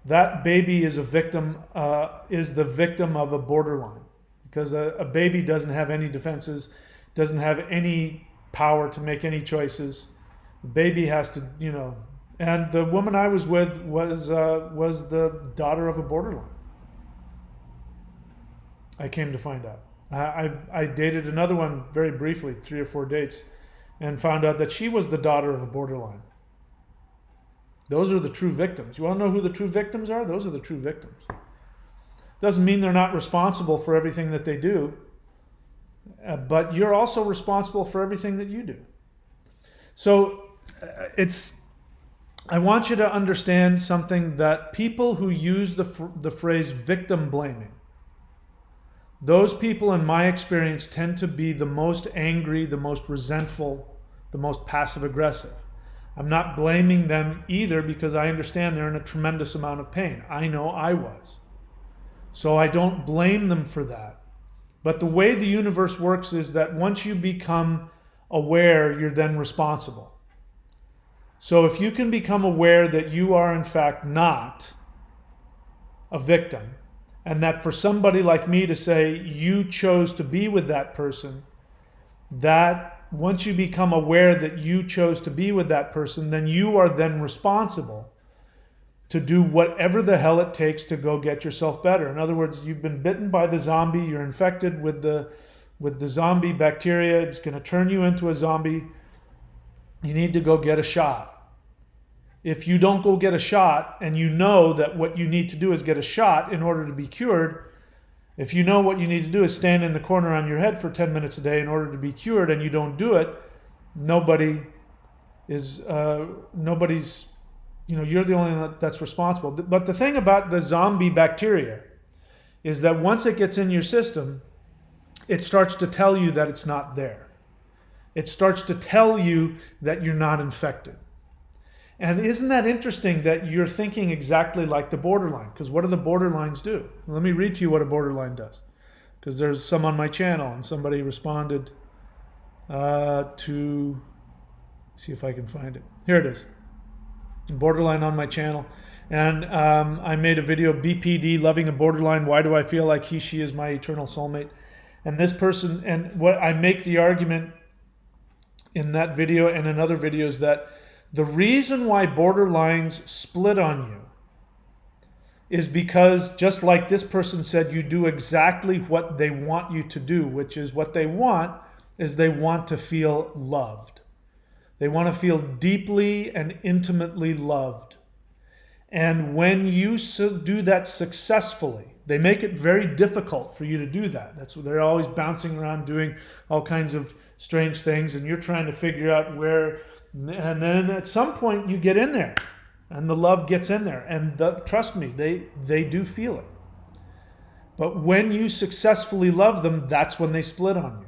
That baby is the victim of a borderline, because a baby doesn't have any defenses, doesn't have any power to make any choices. The baby has to, and the woman I was with was the daughter of a borderline. I came to find out. I dated another one very briefly, 3 or 4 dates, and found out that she was the daughter of a borderline. Those are the true victims. You want to know who the true victims are? Those are the true victims. Doesn't mean they're not responsible for everything that they do, but you're also responsible for everything that you do. So I want you to understand something, that people who use the phrase victim blaming, those people in my experience tend to be the most angry, the most resentful, the most passive aggressive. I'm not blaming them either, because I understand they're in a tremendous amount of pain. I know I was. So I don't blame them for that. But the way the universe works is that once you become aware, you're then responsible. So if you can become aware that you are in fact not a victim, and that for somebody like me to say you chose to be with that person, that once you become aware that you chose to be with that person, then you are then responsible to do whatever the hell it takes to go get yourself better. In other words, you've been bitten by the zombie, you're infected with the zombie bacteria, it's going to turn you into a zombie. You need to go get a shot. If you don't go get a shot, and you know that what you need to do is get a shot in order to be cured, if you know what you need to do is stand in the corner on your head for 10 minutes a day in order to be cured, and you don't do it, nobody's, you're the only one that's responsible. But the thing about the zombie bacteria is that once it gets in your system, it starts to tell you that it's not there. It starts to tell you that you're not infected. And isn't that interesting that you're thinking exactly like the borderline? Because what do the borderlines do? Let me read to you what a borderline does. Because there's some on my channel, and somebody responded to, see if I can find it. Here it is. Borderline on my channel. And I made a video, BPD, loving a borderline. Why do I feel like he, she is my eternal soulmate? And this person, and what I make the argument in that video and in other videos, that the reason why borderlines split on you is because, just like this person said, you do exactly what they want you to do, which is what they want is they want to feel loved. They want to feel deeply and intimately loved. And when you do that successfully, they make it very difficult for you to do that. That's what they're always bouncing around doing all kinds of strange things, and you're trying to figure out where. And then at some point you get in there, and the love gets in there, and trust me, they do feel it. But when you successfully love them, that's when they split on you.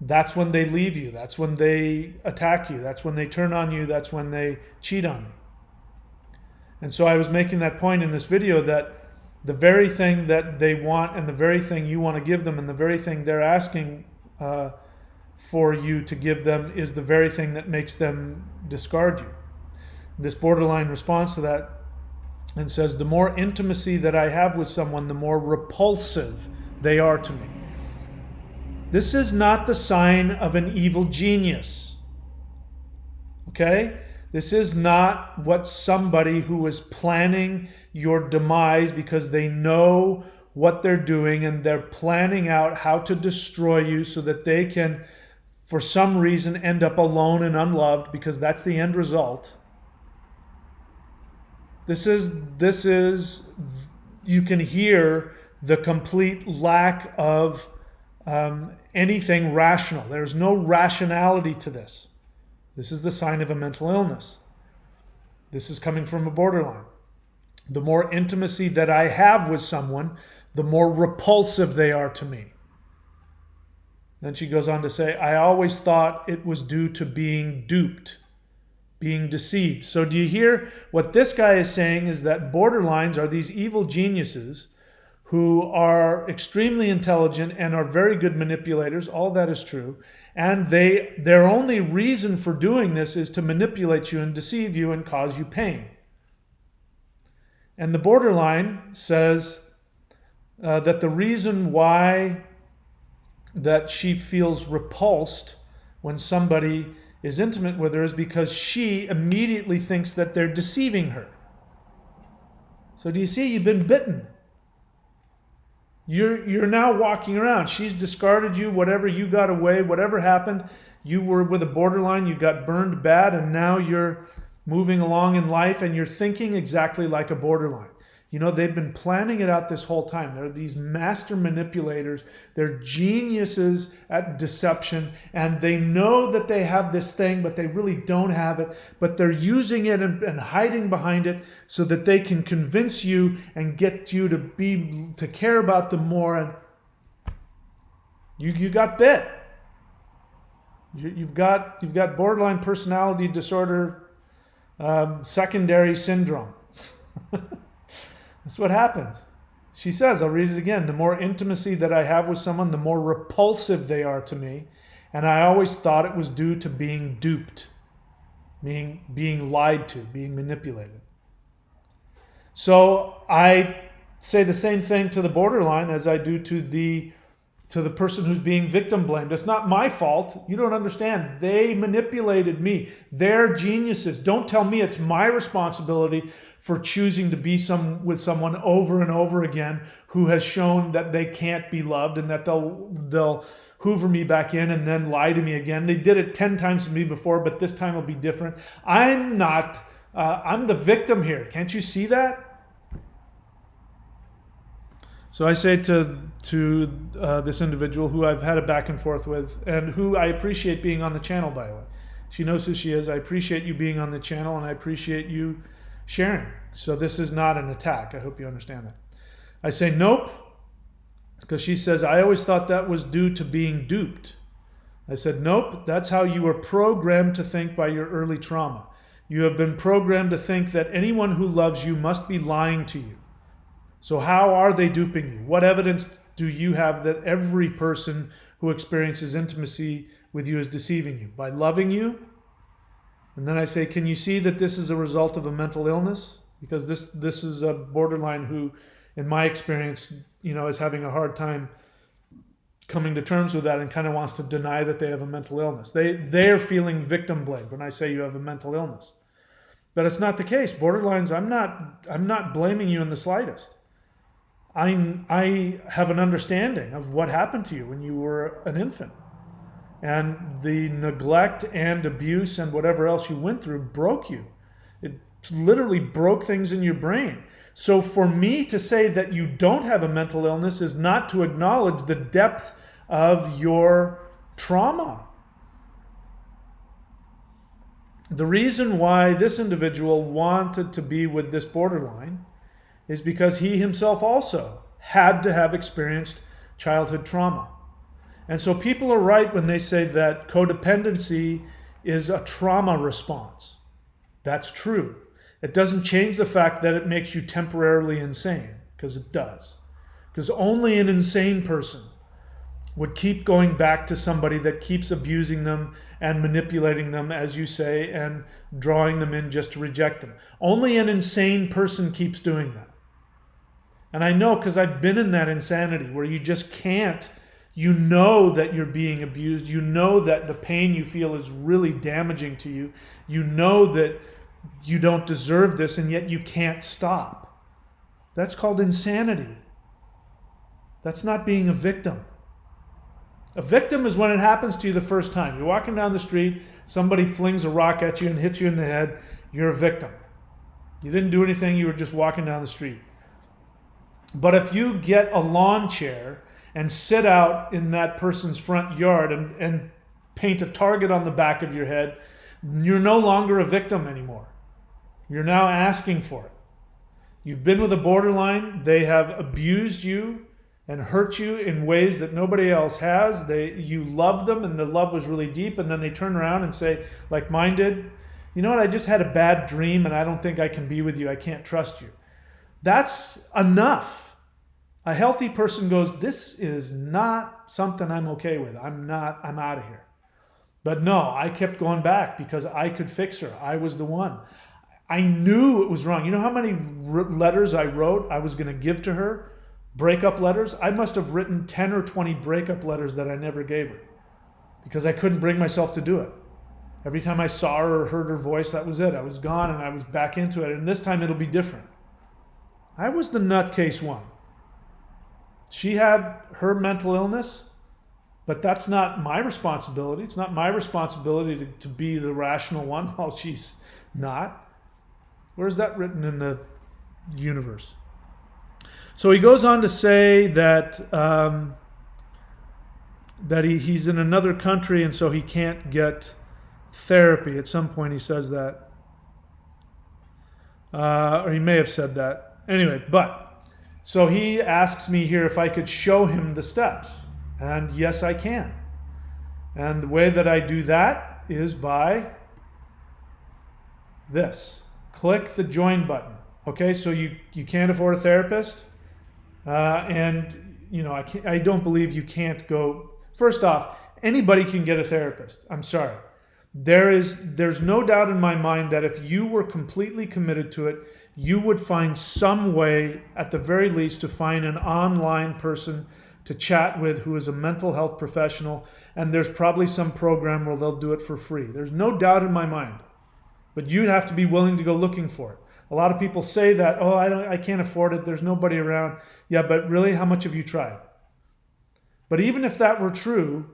That's when they leave you. That's when they attack you. That's when they turn on you. That's when they cheat on you. And so I was making that point in this video that the very thing that they want and the very thing you want to give them and the very thing they're asking for you to give them is the very thing that makes them discard you. This borderline responds to that and says, the more intimacy that I have with someone, the more repulsive they are to me. This is not the sign of an evil genius. Okay? This is not what somebody who is planning your demise because they know what they're doing and they're planning out how to destroy you so that they can, for some reason, end up alone and unloved, because that's the end result. This is, you can hear the complete lack of anything rational. There's no rationality to this. This is the sign of a mental illness. This is coming from a borderline. The more intimacy that I have with someone, the more repulsive they are to me. Then she goes on to say, I always thought it was due to being duped, being deceived. So do you hear what this guy is saying is that borderlines are these evil geniuses who are extremely intelligent and are very good manipulators. All that is true. And their only reason for doing this is to manipulate you and deceive you and cause you pain. And the borderline says that the reason why that she feels repulsed when somebody is intimate with her is because she immediately thinks that they're deceiving her. So do you see? You've been bitten. You're now walking around. She's discarded you, whatever you got away, whatever happened. You were with a borderline, you got burned bad, and now you're moving along in life and you're thinking exactly like a borderline. You know, they've been planning it out this whole time. They're these master manipulators. They're geniuses at deception, and they know that they have this thing, but they really don't have it. But they're using it and hiding behind it so that they can convince you and get you to care about them more. And you got bit. You've got borderline personality disorder, secondary syndrome. That's what happens. She says, I'll read it again, the more intimacy that I have with someone, the more repulsive they are to me. And I always thought it was due to being duped, being lied to, being manipulated. So I say the same thing to the borderline as I do to the person who's being victim blamed. It's not my fault. You don't understand. They manipulated me. They're geniuses. Don't tell me it's my responsibility for choosing to be with someone over and over again who has shown that they can't be loved and that they'll hoover me back in and then lie to me again. They did it 10 times to me before, but this time will be different. I'm the victim here. Can't you see that? So I say to this individual who I've had a back and forth with and who I appreciate being on the channel, by the way. She knows who she is. I appreciate you being on the channel and I appreciate you sharing. So this is not an attack. I hope you understand that. I say nope, because she says, I always thought that was due to being duped. I said, nope, that's how you were programmed to think by your early trauma. You have been programmed to think that anyone who loves you must be lying to you. So how are they duping you? What evidence do you have that every person who experiences intimacy with you is deceiving you? By loving you? And then I say, can you see that this is a result of a mental illness? Because this is a borderline who, in my experience, is having a hard time coming to terms with that and kind of wants to deny that they have a mental illness. They're feeling victim blamed when I say you have a mental illness. But it's not the case. Borderlines, I'm not blaming you in the slightest. I have an understanding of what happened to you when you were an infant. And the neglect and abuse and whatever else you went through broke you. It literally broke things in your brain. So for me to say that you don't have a mental illness is not to acknowledge the depth of your trauma. The reason why this individual wanted to be with this borderline is because he himself also had to have experienced childhood trauma. And so people are right when they say that codependency is a trauma response. That's true. It doesn't change the fact that it makes you temporarily insane, because it does. Because only an insane person would keep going back to somebody that keeps abusing them and manipulating them, as you say, and drawing them in just to reject them. Only an insane person keeps doing that. And I know, because I've been in that insanity where you just can't. You know that you're being abused. You know that the pain you feel is really damaging to you. You know that you don't deserve this, and yet you can't stop. That's called insanity. That's not being a victim. A victim is when it happens to you the first time. You're walking down the street, somebody flings a rock at you and hits you in the head. You're a victim. You didn't do anything, you were just walking down the street. But if you get a lawn chair and sit out in that person's front yard and paint a target on the back of your head, you're no longer a victim anymore. You're now asking for it. You've been with a borderline. They have abused you and hurt you in ways that nobody else has. You love them, and the love was really deep, and then they turn around and say, like mine did, you know what, I just had a bad dream and I don't think I can be with you. I can't trust you. That's enough. A healthy person goes, this is not something I'm okay with. I'm out of here. But no, I kept going back because I could fix her. I was the one. I knew it was wrong. You know how many letters I wrote I was going to give to her? Breakup letters? I must have written 10 or 20 breakup letters that I never gave her because I couldn't bring myself to do it. Every time I saw her or heard her voice, that was it. I was gone and I was back into it. And this time it'll be different. I was the nutcase one. She had her mental illness, but that's not my responsibility. It's not my responsibility to be the rational one while she's not. Where's that written in the universe? So he goes on to say that he's in another country and so he can't get therapy. At some point he says that. Or he may have said that. Anyway, so he asks me here if I could show him the steps. And yes, I can. And the way that I do that is by this. Click the join button. Okay, so you can't afford a therapist. And you know, I don't believe you can't go. First off, anybody can get a therapist. I'm sorry. There's no doubt in my mind that if you were completely committed to it, you would find some way, at the very least, to find an online person to chat with who is a mental health professional, and there's probably some program where they'll do it for free. There's no doubt in my mind. But you'd have to be willing to go looking for it. A lot of people say that, oh, I can't afford it, there's nobody around. Yeah, but really, how much have you tried? But even if that were true,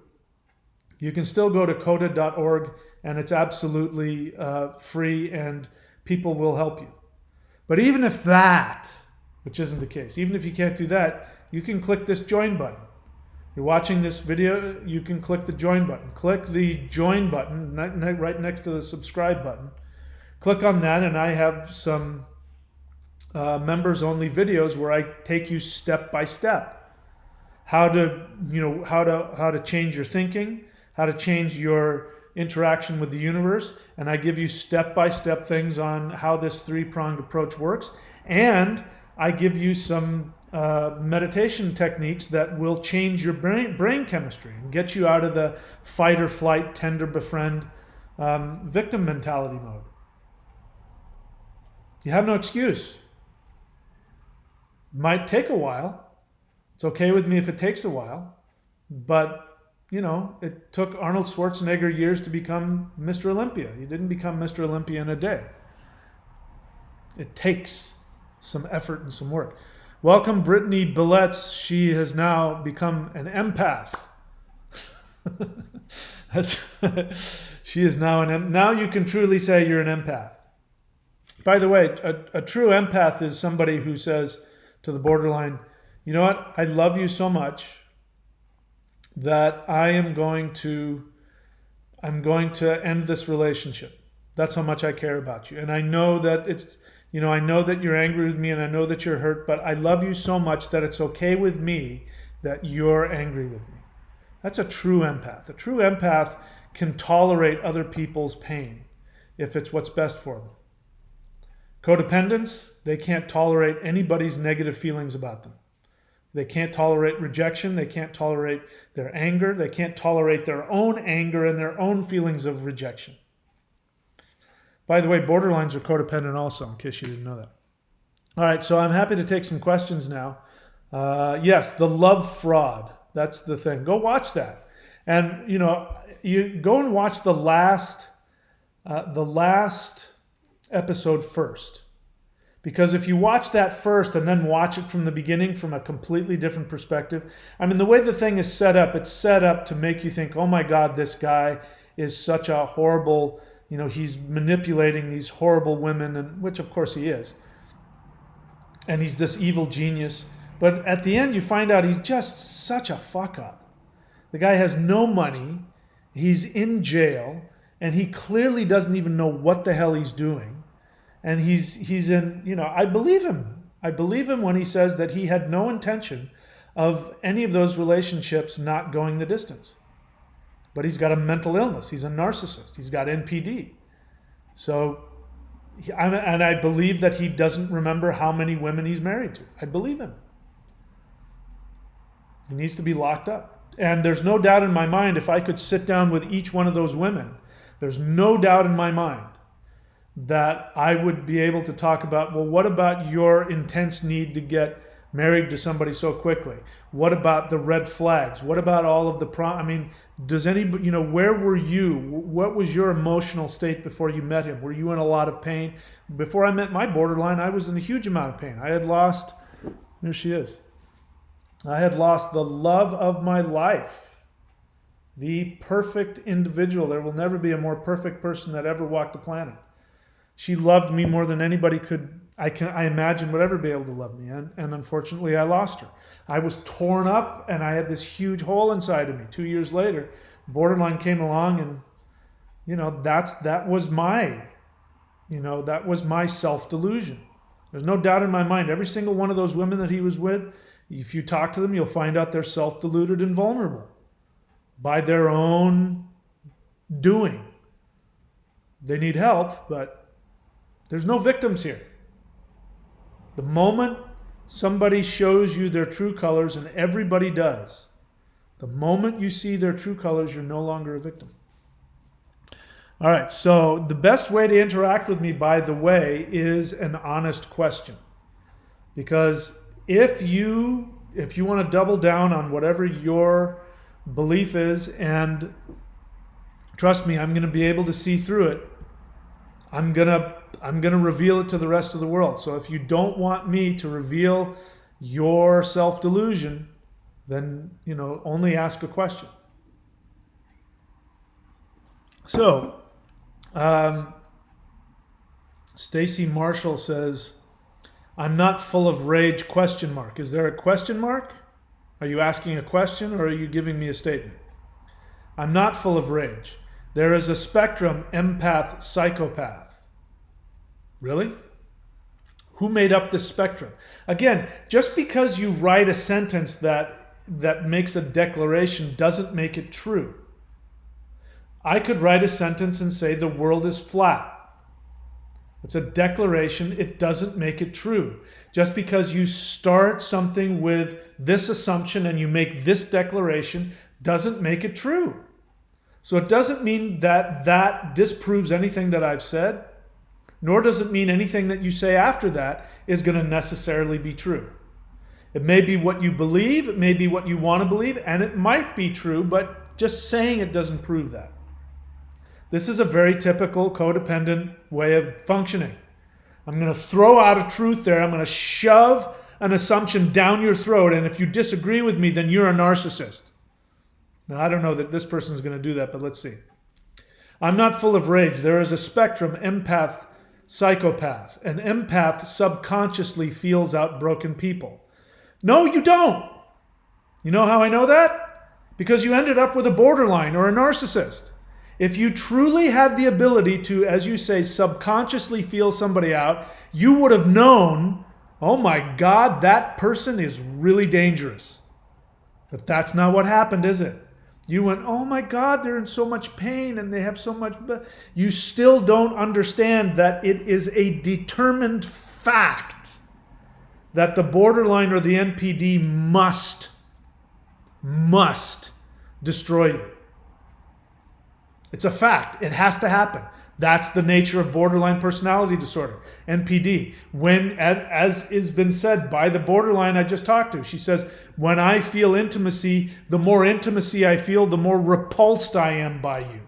you can still go to coda.org, and it's absolutely free, and people will help you. But even if that, which isn't the case, even if you can't do that, you can click this join button. You're watching this video, you can click the join button. Click the join button right next to the subscribe button. Click on that, and I have some members-only videos where I take you step by step. How to change your thinking, how to change your interaction with the universe, and I give you step-by-step things on how this three-pronged approach works, and I give you some meditation techniques that will change your brain chemistry and get you out of the fight or flight, tender befriend, victim mentality mode. You have no excuse. Might take a while. It's okay with me if it takes a while, but you know, it took Arnold Schwarzenegger years to become Mr. Olympia. He didn't become Mr. Olympia in a day. It takes some effort and some work. Welcome, Brittany Billets. She has now become an empath. She is now now you can truly say you're an empath. By the way, a true empath is somebody who says to the borderline, you know what, I love you so much that I'm going to end this relationship. That's how much I care about you. And I know that I know that you're angry with me and I know that you're hurt, but I love you so much that it's okay with me that you're angry with me. That's a true empath. A true empath can tolerate other people's pain if it's what's best for them. Codependents, they can't tolerate anybody's negative feelings about them. They can't tolerate rejection. They can't tolerate their anger. They can't tolerate their own anger and their own feelings of rejection. By the way, borderlines are codependent also, in case you didn't know that. All right, so I'm happy to take some questions now. Yes, the love fraud. That's the thing. Go watch that. And, you go and watch the last episode first. Because if you watch that first and then watch it from the beginning from a completely different perspective, the way the thing is set up, it's set up to make you think, oh my God, this guy is such a horrible, he's manipulating these horrible women, and which of course he is. And he's this evil genius. But at the end, you find out he's just such a fuck up. The guy has no money, he's in jail, and he clearly doesn't even know what the hell he's doing. And he's in, I believe him. I believe him when he says that he had no intention of any of those relationships not going the distance. But he's got a mental illness. He's a narcissist. He's got NPD. So, and I believe that he doesn't remember how many women he's married to. I believe him. He needs to be locked up. And there's no doubt in my mind, if I could sit down with each one of those women, there's no doubt in my mind that I would be able to talk about, well, what about your intense need to get married to somebody so quickly? What about the red flags? What about all of the does anybody, where were you? What was your emotional state before you met him? Were you in a lot of pain? Before I met my borderline, I was in a huge amount of pain. I had lost, there she is. I had lost the love of my life, the perfect individual. There will never be a more perfect person that ever walked the planet. She loved me more than anybody could, I imagine, would ever be able to love me. And unfortunately, I lost her. I was torn up and I had this huge hole inside of me. 2 years later, borderline came along and, that was my self-delusion. There's no doubt in my mind, every single one of those women that he was with, if you talk to them, you'll find out they're self-deluded and vulnerable by their own doing. They need help, but there's no victims here. The moment somebody shows you their true colors, and everybody does, the moment you see their true colors, you're no longer a victim. All right, so the best way to interact with me, by the way, is an honest question. Because if you want to double down on whatever your belief is, and trust me, I'm going to be able to see through it, I'm gonna reveal it to the rest of the world. So if you don't want me to reveal your self-delusion, then only ask a question. So Stacy Marshall says, I'm not full of rage, ? Is there a question mark? Are you asking a question or are you giving me a statement? I'm not full of rage. There is a spectrum, empath, psychopath. Really? Who made up this spectrum? Again, just because you write a sentence that makes a declaration doesn't make it true. I could write a sentence and say the world is flat. It's a declaration. It doesn't make it true. Just because you start something with this assumption and you make this declaration doesn't make it true. So it doesn't mean that disproves anything that I've said, nor does it mean anything that you say after that is going to necessarily be true. It may be what you believe, it may be what you want to believe, and it might be true, but just saying it doesn't prove that. This is a very typical codependent way of functioning. I'm going to throw out a truth there, I'm going to shove an assumption down your throat, and if you disagree with me, then you're a narcissist. Now, I don't know that this person is going to do that, but let's see. I'm not full of rage. There is a spectrum, empath, psychopath. An empath subconsciously feels out broken people. No, you don't. You know how I know that? Because you ended up with a borderline or a narcissist. If you truly had the ability to, as you say, subconsciously feel somebody out, you would have known, oh my God, that person is really dangerous. But that's not what happened, is it? You went, oh my God, they're in so much pain and they have so much. You still don't understand that it is a determined fact that the borderline or the NPD must destroy you. It's a fact. It has to happen. That's the nature of borderline personality disorder, NPD. When, as has been said by the borderline I just talked to, she says, when I feel intimacy, the more intimacy I feel, the more repulsed I am by you.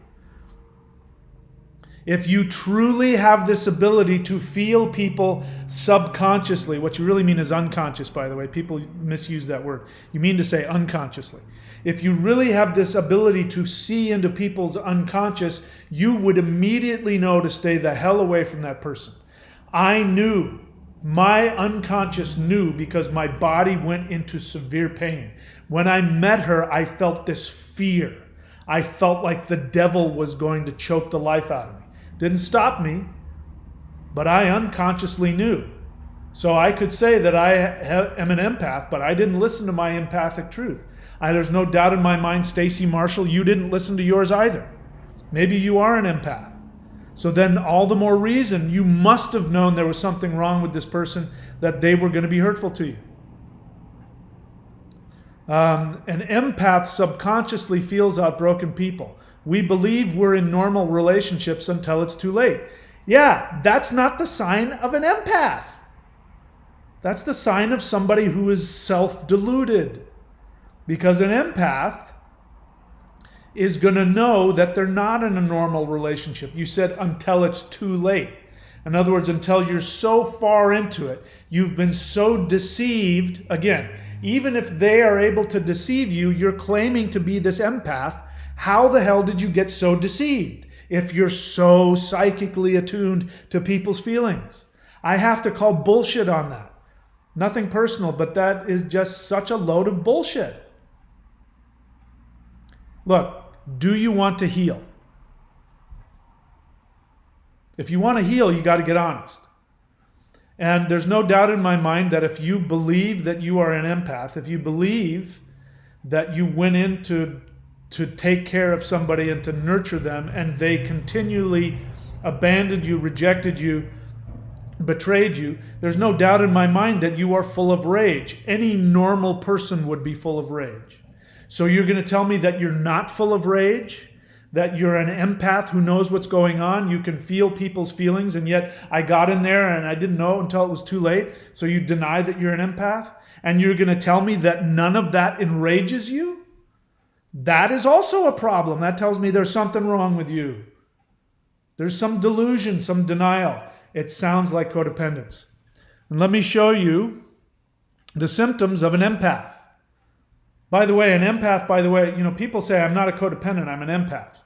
If you truly have this ability to feel people subconsciously, what you really mean is unconscious, by the way. People misuse that word. You mean to say unconsciously. If you really have this ability to see into people's unconscious, you would immediately know to stay the hell away from that person. I knew, my unconscious knew, because my body went into severe pain. When I met her, I felt this fear. I felt like the devil was going to choke the life out of me. Didn't stop me, but I unconsciously knew. So I could say that I am an empath, but I didn't listen to my empathic truth. There's no doubt in my mind, Stacy Marshall, you didn't listen to yours either. Maybe you are an empath. So then all the more reason you must have known there was something wrong with this person, that they were going to be hurtful to you. An empath subconsciously feels out broken people. We believe we're in normal relationships until it's too late. Yeah, that's not the sign of an empath. That's the sign of somebody who is self-deluded. Because an empath is going to know that they're not in a normal relationship. You said until it's too late. In other words, until you're so far into it, you've been so deceived. Again, even if they are able to deceive you, you're claiming to be this empath. How the hell did you get so deceived if you're so psychically attuned to people's feelings? I have to call bullshit on that. Nothing personal, but that is just such a load of bullshit. Look, do you want to heal? If you want to heal, you got to get honest. And there's no doubt in my mind that if you believe that you are an empath, if you believe that you went in to take care of somebody and to nurture them, and they continually abandoned you, rejected you, betrayed you, there's no doubt in my mind that you are full of rage. Any normal person would be full of rage. So you're going to tell me that you're not full of rage? That you're an empath who knows what's going on? You can feel people's feelings, and yet I got in there and I didn't know until it was too late. So you deny that you're an empath? And you're going to tell me that none of that enrages you? That is also a problem. That tells me there's something wrong with you. There's some delusion, some denial. It sounds like codependence. And let me show you the symptoms of an empath. By the way, people say I'm not a codependent, I'm an empath.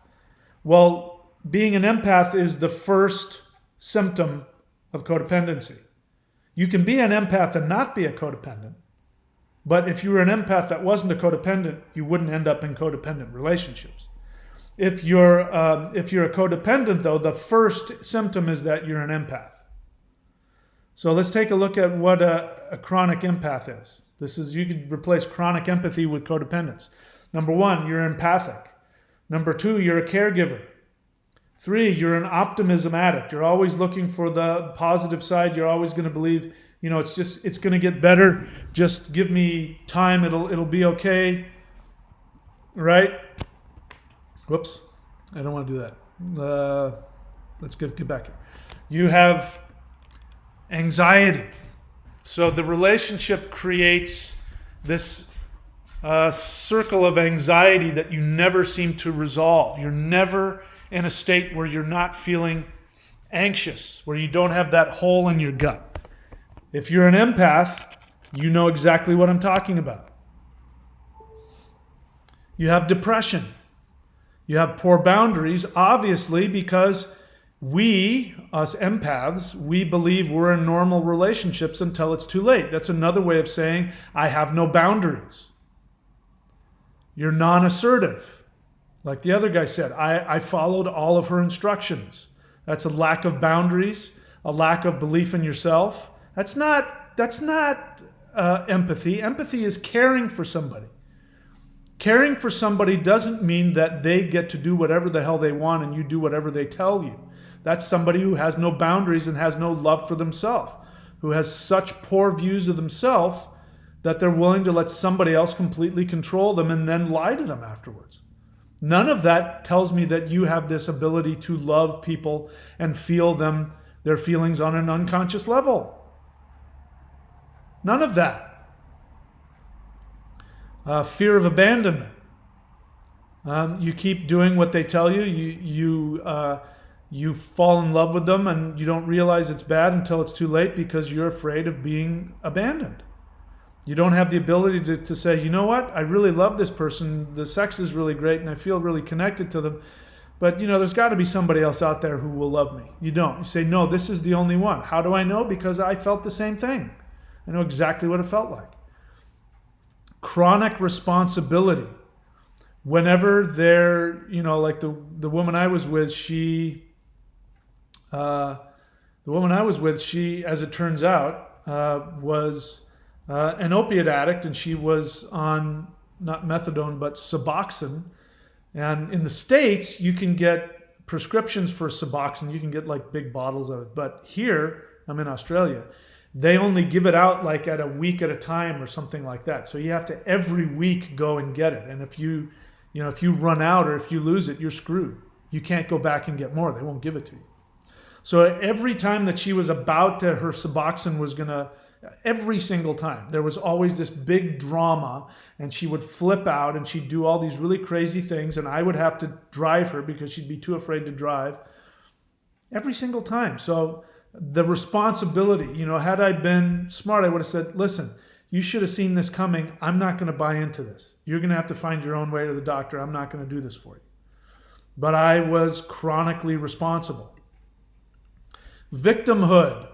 Well, being an empath is the first symptom of codependency. You can be an empath and not be a codependent. But if you were an empath that wasn't a codependent, you wouldn't end up in codependent relationships. If you're a codependent, though, the first symptom is that you're an empath. So let's take a look at what a chronic empath is. You could replace chronic empathy with codependence. Number 1, you're empathic. Number 2, you're a caregiver. 3, you're an optimism addict. You're always looking for the positive side. You're always going to believe, it's going to get better. Just give me time. It'll be okay. Right? Whoops. I don't want to do that. Let's get back here. You have anxiety. So the relationship creates this circle of anxiety that you never seem to resolve. You're never in a state where you're not feeling anxious, where you don't have that hole in your gut. If you're an empath, you know exactly what I'm talking about. You have depression. You have poor boundaries, obviously, because we, us empaths, we believe we're in normal relationships until it's too late. That's another way of saying I have no boundaries. You're non-assertive. Like the other guy said, I followed all of her instructions. That's a lack of boundaries, a lack of belief in yourself. That's not empathy. Empathy is caring for somebody. Caring for somebody doesn't mean that they get to do whatever the hell they want and you do whatever they tell you. That's somebody who has no boundaries and has no love for themselves, who has such poor views of themselves that they're willing to let somebody else completely control them and then lie to them afterwards. None of that tells me that you have this ability to love people and feel their feelings on an unconscious level. None of that. Fear of abandonment. You keep doing what they tell you. You fall in love with them and you don't realize it's bad until it's too late because you're afraid of being abandoned. You don't have the ability to say, you know what, I really love this person, the sex is really great and I feel really connected to them, but there's got to be somebody else out there who will love me. You don't. You say, no, this is the only one. How do I know? Because I felt the same thing. I know exactly what it felt like. Chronic responsibility. Whenever they're, like the woman I was with, she, as it turns out, was an opiate addict, and she was on not methadone but Suboxone. And in the States, you can get prescriptions for Suboxone. You can get like big bottles of it. But here, I'm in Australia, they only give it out like at a week at a time or something like that. So you have to every week go and get it. And if you run out or if you lose it, you're screwed. You can't go back and get more. They won't give it to you. So every time that she was about to, her Suboxone was going to, every single time, there was always this big drama and she would flip out and she'd do all these really crazy things and I would have to drive her because she'd be too afraid to drive every single time. So the responsibility, had I been smart, I would have said, listen, you should have seen this coming. I'm not going to buy into this. You're going to have to find your own way to the doctor. I'm not going to do this for you. But I was chronically responsible. Victimhood.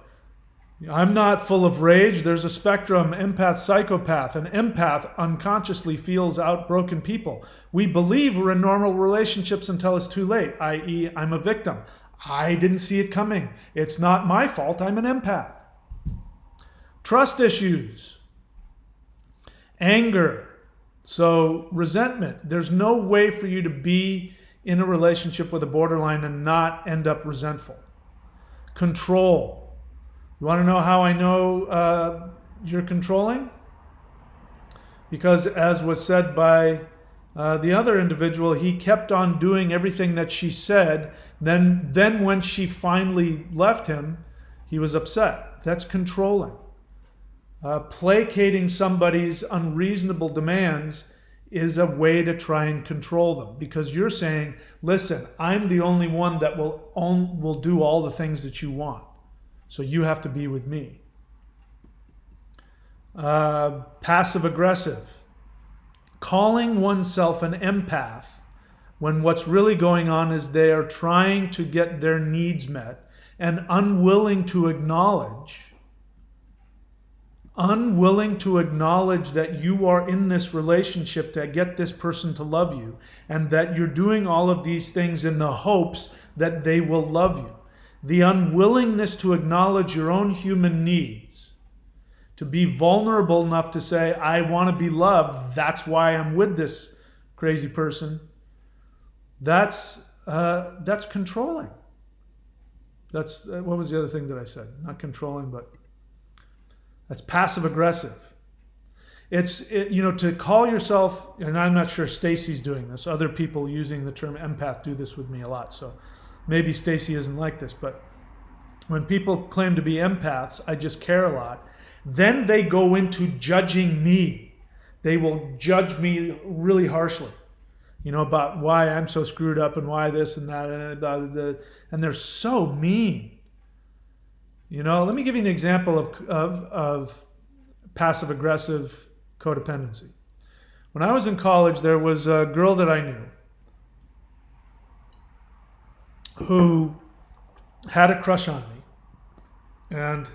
I'm not full of rage. There's a spectrum, empath, psychopath. An empath unconsciously feels out broken people. We believe we're in normal relationships until it's too late, i.e. I'm a victim. I didn't see it coming. It's not my fault. I'm an empath. Trust issues. Anger. So resentment. There's no way for you to be in a relationship with a borderline and not end up resentful. Control. You want to know how I know you're controlling? Because as was said by the other individual, he kept on doing everything that she said. Then when she finally left him, he was upset. That's controlling. Placating somebody's unreasonable demands is a way to try and control them. Because you're saying, listen, I'm the only one that will do all the things that you want. So you have to be with me. Passive aggressive. Calling oneself an empath when what's really going on is they are trying to get their needs met and unwilling to acknowledge that you are in this relationship to get this person to love you and that you're doing all of these things in the hopes that they will love you. The unwillingness to acknowledge your own human needs, to be vulnerable enough to say, I want to be loved, that's why I'm with this crazy person, that's controlling. That's, what was the other thing that I said? Not controlling, but that's passive aggressive. To call yourself, and I'm not sure Stacy's doing this, other people using the term empath do this with me a lot, so maybe Stacy isn't like this, but when people claim to be empaths, I just care a lot, then they go into judging me. They will judge me really harshly, about why I'm so screwed up and why this and that, and they're so mean. Let me give you an example of passive-aggressive codependency. When I was in college, there was a girl that I knew who had a crush on me. And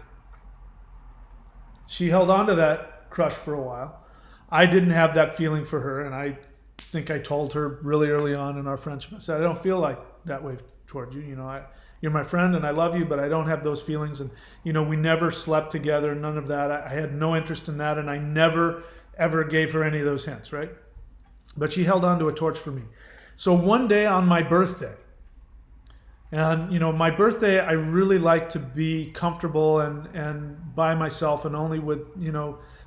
she held on to that crush for a while. I didn't have that feeling for her, and I think I told her really early on in our friendship. I said, I don't feel like that way toward you. You're my friend and I love you, but I don't have those feelings. And, we never slept together, none of that. I had no interest in that, and I never, ever gave her any of those hints, right? But she held on to a torch for me. So one day on my birthday, and, my birthday, I really like to be comfortable and by myself and only with,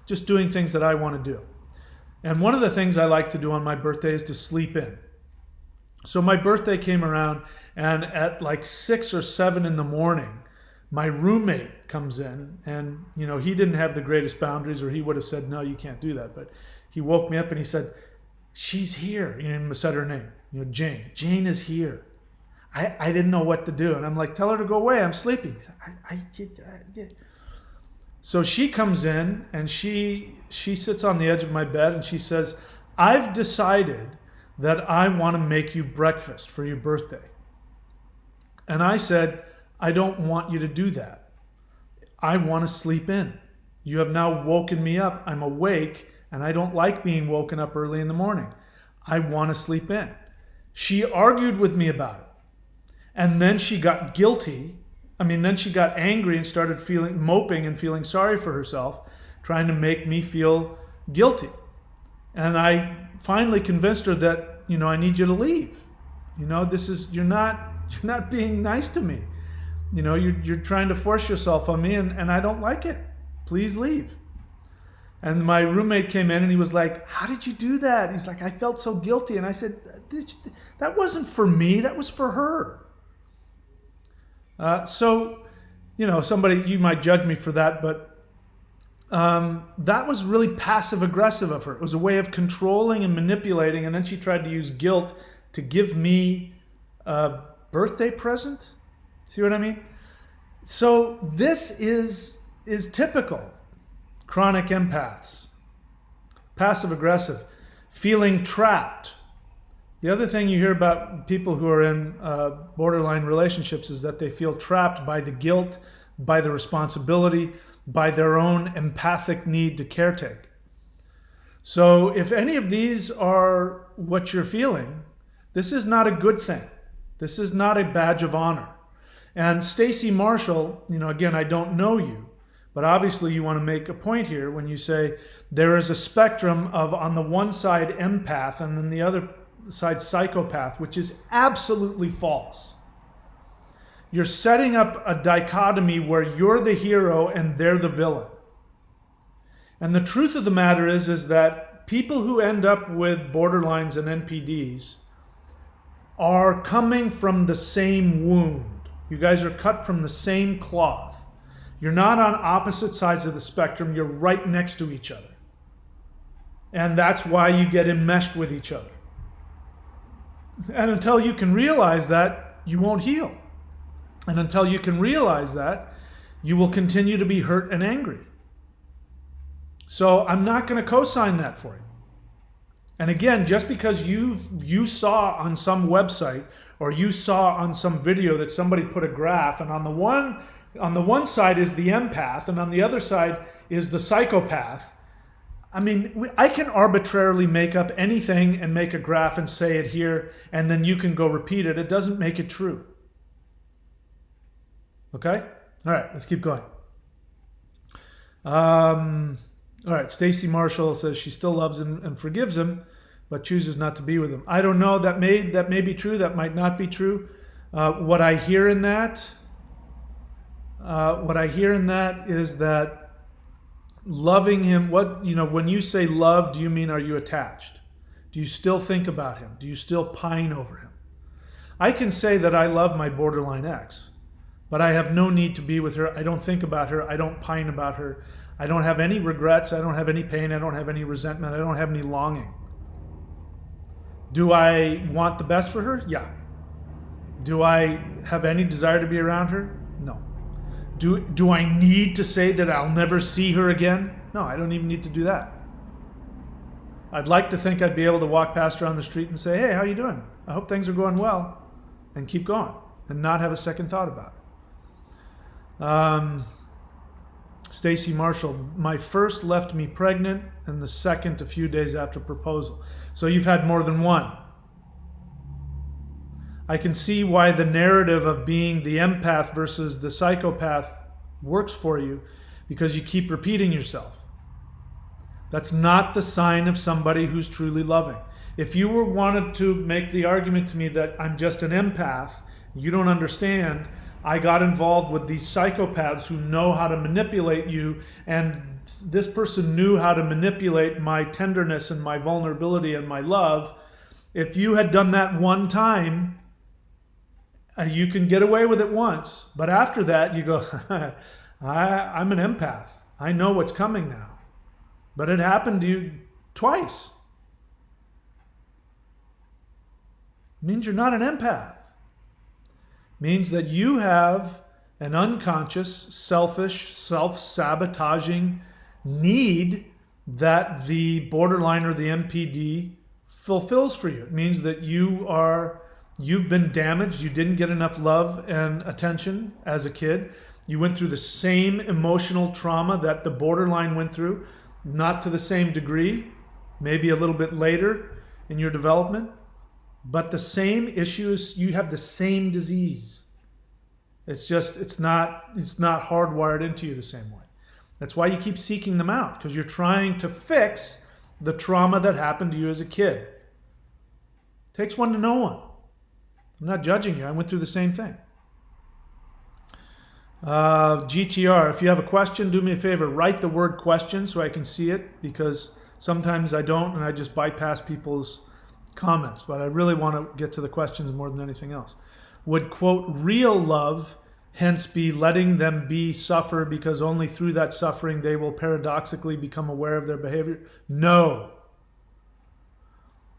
just doing things that I want to do. And one of the things I like to do on my birthday is to sleep in. So my birthday came around, and at like 6 or 7 in the morning, my roommate comes in, and, he didn't have the greatest boundaries, or he would have said, no, you can't do that. But he woke me up and he said, she's here. He said her name, Jane. Jane is here. I didn't know what to do. And I'm like, tell her to go away. I'm sleeping. He said, I did. So she comes in and she sits on the edge of my bed and she says, I've decided that I want to make you breakfast for your birthday. And I said, I don't want you to do that. I want to sleep in. You have now woken me up. I'm awake and I don't like being woken up early in the morning. I want to sleep in. She argued with me about it. And then she got guilty. Then she got angry and started moping and feeling sorry for herself, trying to make me feel guilty. And I finally convinced her that, I need you to leave. You're not being nice to me. You're trying to force yourself on me and I don't like it. Please leave. And my roommate came in and he was like, how did you do that? He's like, I felt so guilty. And I said, that wasn't for me, that was for her. Somebody, you might judge me for that, but that was really passive aggressive of her. It was a way of controlling and manipulating, and then she tried to use guilt to give me a birthday present. See what I mean? So this is typical. Chronic empaths, passive aggressive, feeling trapped. The other thing you hear about people who are in borderline relationships is that they feel trapped by the guilt, by the responsibility, by their own empathic need to caretake. So if any of these are what you're feeling, this is not a good thing. This is not a badge of honor. And Stacy Marshall, again, I don't know you, but obviously you want to make a point here when you say there is a spectrum of, on the one side, empath, and then the other side, psychopath, which is absolutely false. You're setting up a dichotomy where you're the hero and they're the villain. And the truth of the matter is that people who end up with borderlines and NPDs are coming from the same wound. You guys are cut from the same cloth. You're not on opposite sides of the spectrum, you're right next to each other. And that's why you get enmeshed with each other. And until you can realize that, you won't heal. And until you can realize that, you will continue to be hurt and angry. So I'm not going to co-sign that for you. And again, just because you saw on some website or you saw on some video that somebody put a graph, and on the one side is the empath and on the other side is the psychopath. I can arbitrarily make up anything and make a graph and say it here, and then you can go repeat it. It doesn't make it true. Okay? All right, let's keep going. All right, Stacy Marshall says she still loves him and forgives him, but chooses not to be with him. I don't know. That may be true. That might not be true. What I hear in that is that loving him, when you say love, do you mean are you attached? Do you still think about him? Do you still pine over him? I can say that I love my borderline ex, but I have no need to be with her. I don't think about her. I don't pine about her. I don't have any regrets. I don't have any pain. I don't have any resentment. I don't have any longing. Do I want the best for her? Yeah. Do I have any desire to be around her? No. Do I need to say that I'll never see her again? No, I don't even need to do that. I'd like to think I'd be able to walk past her on the street and say, hey, how you doing? I hope things are going well, and keep going and not have a second thought about it. Stacy Marshall, my first left me pregnant and the second a few days after proposal. So you've had more than one. I can see why the narrative of being the empath versus the psychopath works for you, because you keep repeating yourself. That's not the sign of somebody who's truly loving. If you wanted to make the argument to me that I'm just an empath, you don't understand, I got involved with these psychopaths who know how to manipulate you, and this person knew how to manipulate my tenderness and my vulnerability and my love. If you had done that one time, you can get away with it once, but after that you go, I'm an empath. I know what's coming now. But it happened to you twice. It means you're not an empath. It means that you have an unconscious, selfish, self-sabotaging need that the borderline or the NPD fulfills for you. It means that you've been damaged. You didn't get enough love and attention as a kid. You went through the same emotional trauma that the borderline went through, not to the same degree, maybe a little bit later in your development, but the same issues. You have the same disease. It's not hardwired into you the same way. That's why you keep seeking them out, because you're trying to fix the trauma that happened to you as a kid. It takes one to know one. I'm not judging you. I went through the same thing. GTR, if you have a question, do me a favor, write the word question so I can see it, because sometimes I don't and I just bypass people's comments, but I really want to get to the questions more than anything else. Would, quote, real love hence be letting them be suffer, because only through that suffering they will paradoxically become aware of their behavior? No.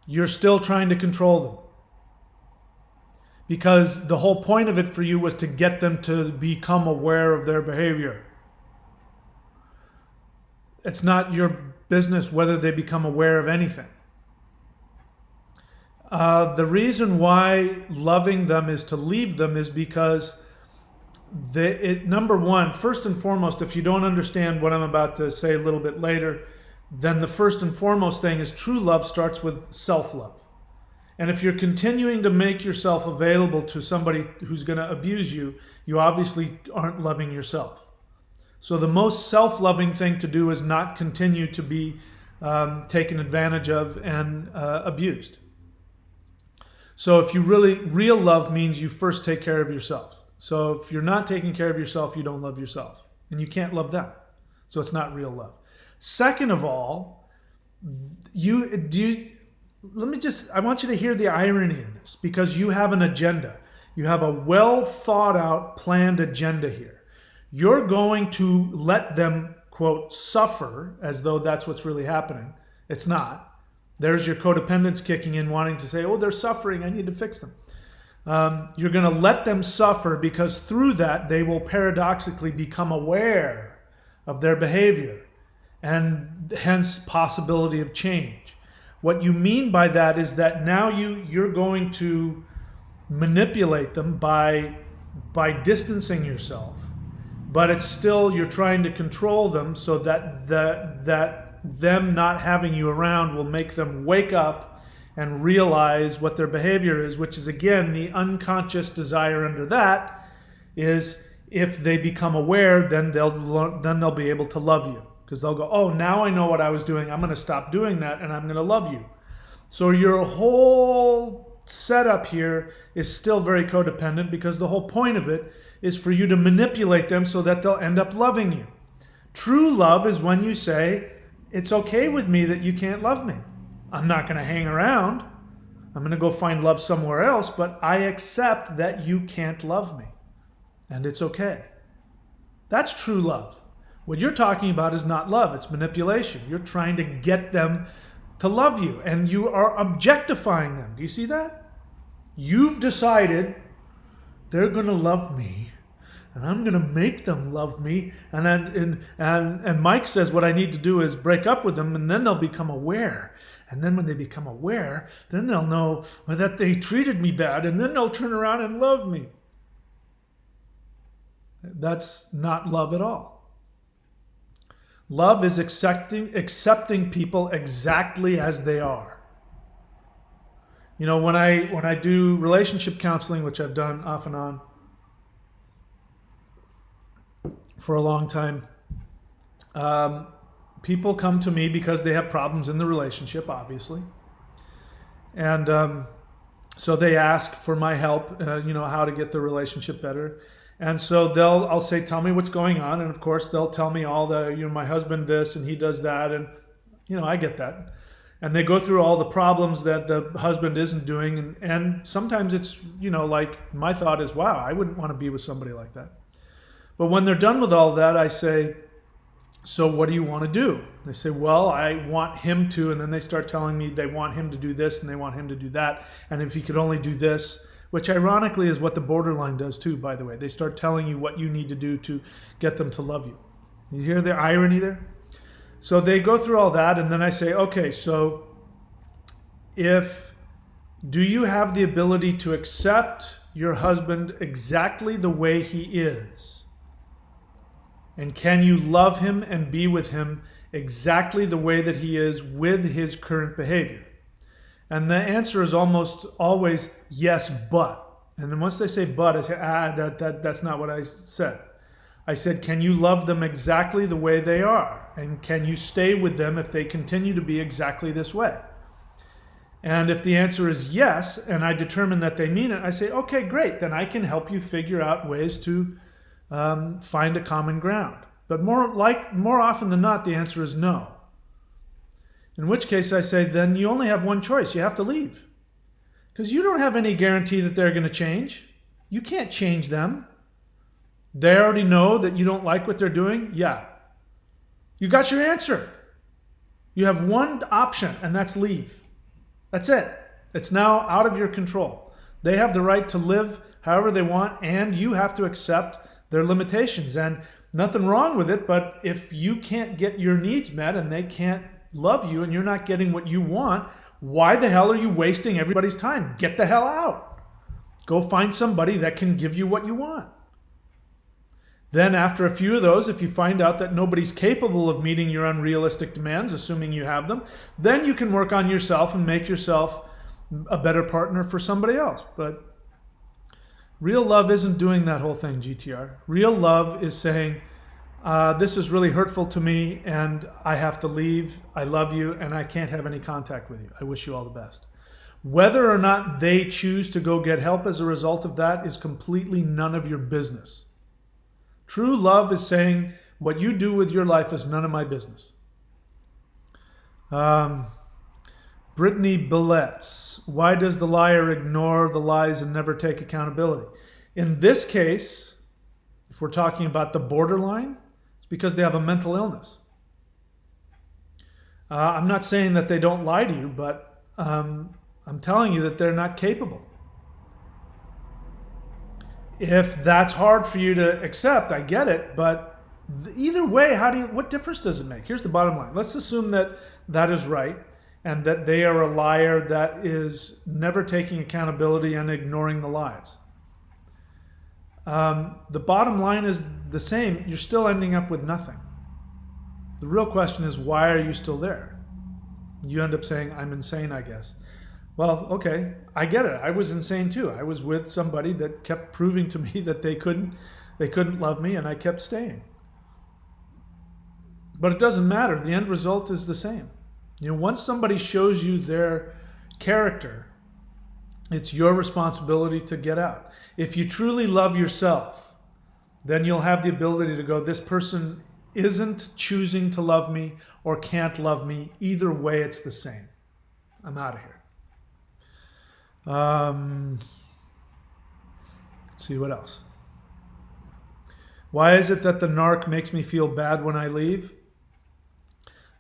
You're still trying to control them, because the whole point of it for you was to get them to become aware of their behavior. It's not your business whether they become aware of anything. The reason why loving them is to leave them is because number one, first and foremost, if you don't understand what I'm about to say a little bit later, then the first and foremost thing is true love starts with self-love. And if you're continuing to make yourself available to somebody who's going to abuse you, you obviously aren't loving yourself. So the most self-loving thing to do is not continue to be taken advantage of and abused. So if you real love means you first take care of yourself. So if you're not taking care of yourself, you don't love yourself. And you can't love them. So it's not real love. Second of all, I want you to hear the irony in this, because you have an agenda. You have a well thought out, planned agenda here. You're going to let them, quote, suffer, as though that's what's really happening. It's not. There's your codependence kicking in, wanting to say, oh, they're suffering, I need to fix them. You're going to let them suffer, because through that they will paradoxically become aware of their behavior, and hence possibility of change. What you mean by that is that now you're going to manipulate them by distancing yourself, but it's still, you're trying to control them so that them not having you around will make them wake up and realize what their behavior is, which is, again, the unconscious desire under that is, if they become aware, then they'll be able to love you. Because they'll go, oh, now I know what I was doing. I'm going to stop doing that, and I'm going to love you. So your whole setup here is still very codependent, because the whole point of it is for you to manipulate them so that they'll end up loving you. True love is when you say, it's okay with me that you can't love me. I'm not going to hang around. I'm going to go find love somewhere else, but I accept that you can't love me. And it's okay. That's true love. What you're talking about is not love, it's manipulation. You're trying to get them to love you, and you are objectifying them. Do you see that? You've decided they're going to love me, and I'm going to make them love me. And Mike says what I need to do is break up with them, and then they'll become aware. And then when they become aware, then they'll know that they treated me bad, and then they'll turn around and love me. That's not love at all. Love is accepting people exactly as they are. You know, when I do relationship counseling, which I've done off and on for a long time, people come to me because they have problems in the relationship, obviously, and so they ask for my help. You know, how to get the relationship better. And so I'll say, tell me what's going on. And of course, they'll tell me all the, you know, my husband this and he does that. And, you know, I get that. And they go through all the problems that the husband isn't doing. And sometimes it's, you know, like my thought is, wow, I wouldn't want to be with somebody like that. But when they're done with all that, I say, so what do you want to do? They say, well, I want him to. And then they start telling me they want him to do this and they want him to do that. And if he could only do this, which ironically is what the borderline does too, by the way. They start telling you what you need to do to get them to love you. You hear the irony there? So they go through all that, and then I say, okay, so do you have the ability to accept your husband exactly the way he is? And can you love him and be with him exactly the way that he is with his current behavior? And the answer is almost always yes, but. And then once they say but, I say, that's not what I said. I said, can you love them exactly the way they are? And can you stay with them if they continue to be exactly this way? And if the answer is yes, and I determine that they mean it, I say, okay, great. Then I can help you figure out ways to find a common ground. But more often than not, the answer is no. In which case I say, then you only have one choice. You have to leave. Because you don't have any guarantee that they're going to change. You can't change them. They already know that you don't like what they're doing. Yeah. You got your answer. You have one option, and that's leave. That's it. It's now out of your control. They have the right to live however they want, and you have to accept their limitations. And nothing wrong with it, but if you can't get your needs met and they can't love you and you're not getting what you want, why the hell are you wasting everybody's time? Get the hell out. Go find somebody that can give you what you want. Then after a few of those, if you find out that nobody's capable of meeting your unrealistic demands, assuming you have them, then you can work on yourself and make yourself a better partner for somebody else. But real love isn't doing that whole thing, GTR. Real love is saying, this is really hurtful to me and I have to leave. I love you and I can't have any contact with you. I wish you all the best. Whether or not they choose to go get help as a result of that is completely none of your business. True love is saying, what you do with your life is none of my business. Brittany Billets, why does the liar ignore the lies and never take accountability? In this case, if we're talking about the borderline, it's because they have a mental illness. I'm not saying that they don't lie to you, but I'm telling you that they're not capable. If that's hard for you to accept, I get it, but either way, what difference does it make? Here's the bottom line. Let's assume that that is right and that they are a liar that is never taking accountability and ignoring the lies. The bottom line is the same. You're still ending up with nothing. The real question is, why are you still there? You end up saying, I'm insane, I guess. Well, okay, I get it. I was insane too. I was with somebody that kept proving to me that they couldn't love me, and I kept staying. But it doesn't matter. The end result is the same. You know, once somebody shows you their character, it's your responsibility to get out. If you truly love yourself, then you'll have the ability to go, this person isn't choosing to love me or can't love me. Either way, it's the same. I'm out of here. Let's see what else. Why is it that the narc makes me feel bad when I leave?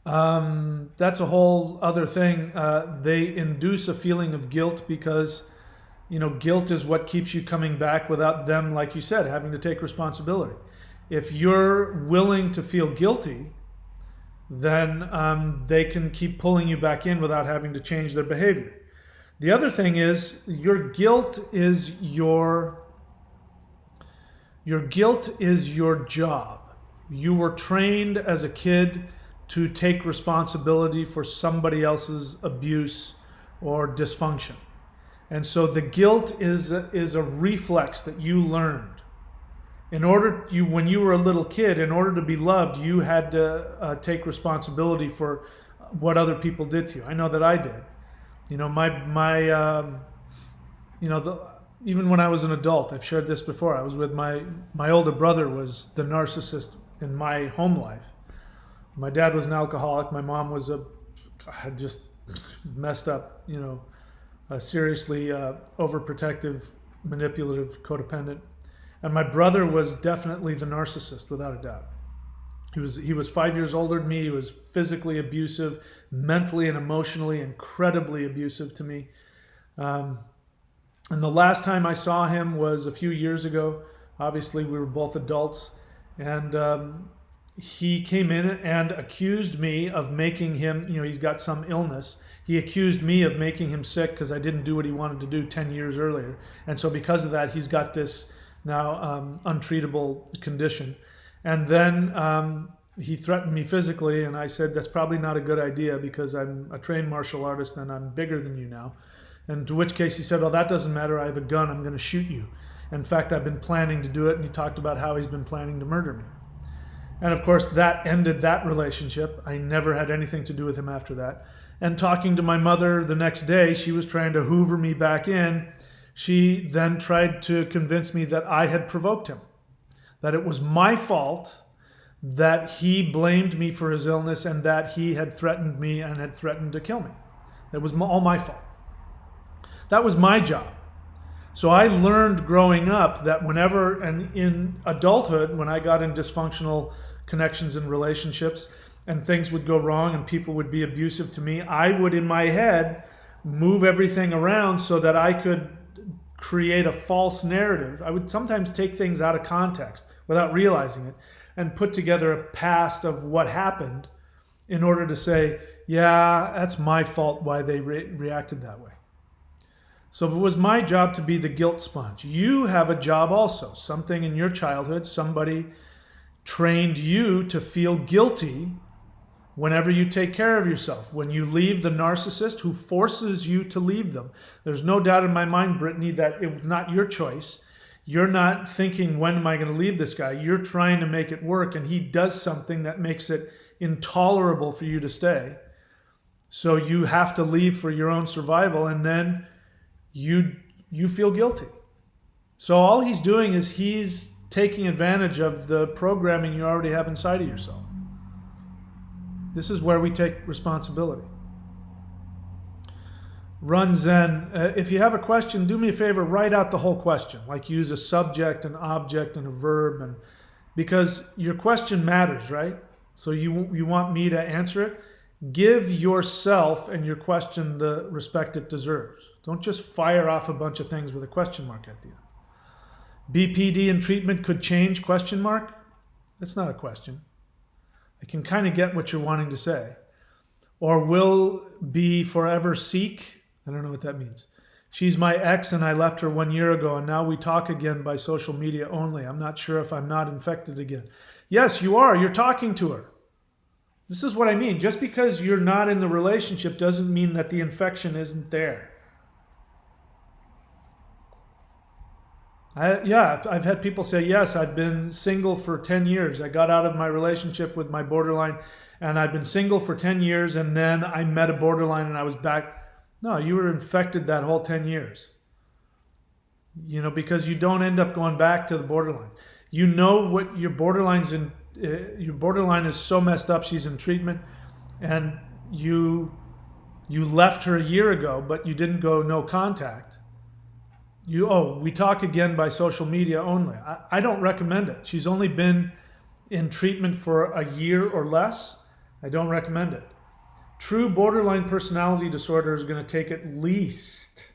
That's a whole other thing. They induce a feeling of guilt because, you know, guilt is what keeps you coming back without them, like you said, having to take responsibility. If you're willing to feel guilty, then they can keep pulling you back in without having to change their behavior. The other thing is your guilt is your job. You were trained as a kid to take responsibility for somebody else's abuse or dysfunction. And so the guilt is a reflex that you learned. When you were a little kid, in order to be loved, you had to take responsibility for what other people did to you. I know that I did. You know, even when I was an adult, I've shared this before. I was with my older brother was the narcissist in my home life. My dad was an alcoholic. My mom was had just messed up, seriously overprotective, manipulative, codependent. And my brother was definitely the narcissist, without a doubt. He was 5 years older than me. He was physically abusive, mentally and emotionally incredibly abusive to me. And the last time I saw him was a few years ago. Obviously, we were both adults. And he came in and accused me of making him, he's got some illness. He accused me of making him sick because I didn't do what he wanted to do 10 years earlier. And so because of that, he's got this now untreatable condition. And then he threatened me physically, and I said, that's probably not a good idea because I'm a trained martial artist and I'm bigger than you now. And to which case he said, well, that doesn't matter. I have a gun. I'm going to shoot you. In fact, I've been planning to do it. And he talked about how he's been planning to murder me. And of course, that ended that relationship. I never had anything to do with him after that. And talking to my mother the next day, she was trying to hoover me back in. She then tried to convince me that I had provoked him, that it was my fault, that he blamed me for his illness, and that he had threatened me and had threatened to kill me. That was all my fault. That was my job. So I learned growing up that whenever, and in adulthood, when I got in dysfunctional connections and relationships and things would go wrong and people would be abusive to me, I would in my head move everything around so that I could create a false narrative. I would sometimes take things out of context without realizing it and put together a past of what happened in order to say, yeah, that's my fault why they reacted that way. So it was my job to be the guilt sponge. You have a job also. Something in your childhood, somebody trained you to feel guilty whenever you take care of yourself. When you leave the narcissist who forces you to leave them. There's no doubt in my mind, Brittany, that it was not your choice. You're not thinking, when am I going to leave this guy? You're trying to make it work, and he does something that makes it intolerable for you to stay. So you have to leave for your own survival, and then you feel guilty. So all he's doing is he's taking advantage of the programming you already have inside of yourself. This is where we take responsibility. Run Zen. If you have a question, do me a favor, write out the whole question. Like use a subject, an object, and a verb, because your question matters, right? So you want me to answer it? Give yourself and your question the respect it deserves. Don't just fire off a bunch of things with a question mark at the end. BPD and treatment could change, question mark? That's not a question. I can kind of get what you're wanting to say. Or will be forever seek? I don't know what that means. She's my ex and I left her 1 year ago and now we talk again by social media only. I'm not sure if I'm not infected again. Yes, you are. You're talking to her. This is what I mean. Just because you're not in the relationship doesn't mean that the infection isn't there. I've had people say, yes, I've been single for 10 years. I got out of my relationship with my borderline and I've been single for 10 years and then I met a borderline and I was back. No, you were infected that whole 10 years. Because you don't end up going back to the borderline. You know what your borderline's in. Your borderline is so messed up, she's in treatment, and you left her a year ago, but you didn't go no contact. We talk again by social media only. I don't recommend it. She's only been in treatment for a year or less. I don't recommend it. True borderline personality disorder is going to take at least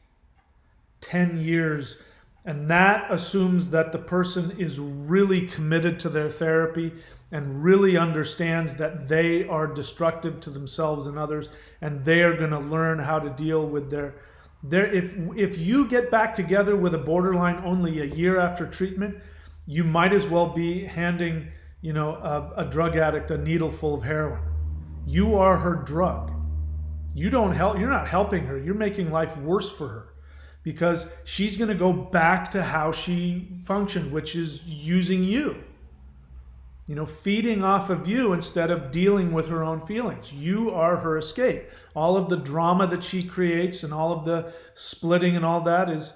10 years, and that assumes that the person is really committed to their therapy and really understands that they are destructive to themselves and others, and they are going to learn how to deal with their if you get back together with a borderline only a year after treatment, you might as well be handing a drug addict a needle full of heroin. You are her drug. You don't help. You're not helping her. You're making life worse for her, because she's going to go back to how she functioned, which is using you. Feeding off of you instead of dealing with her own feelings. You are her escape. All of the drama that she creates and all of the splitting and all that is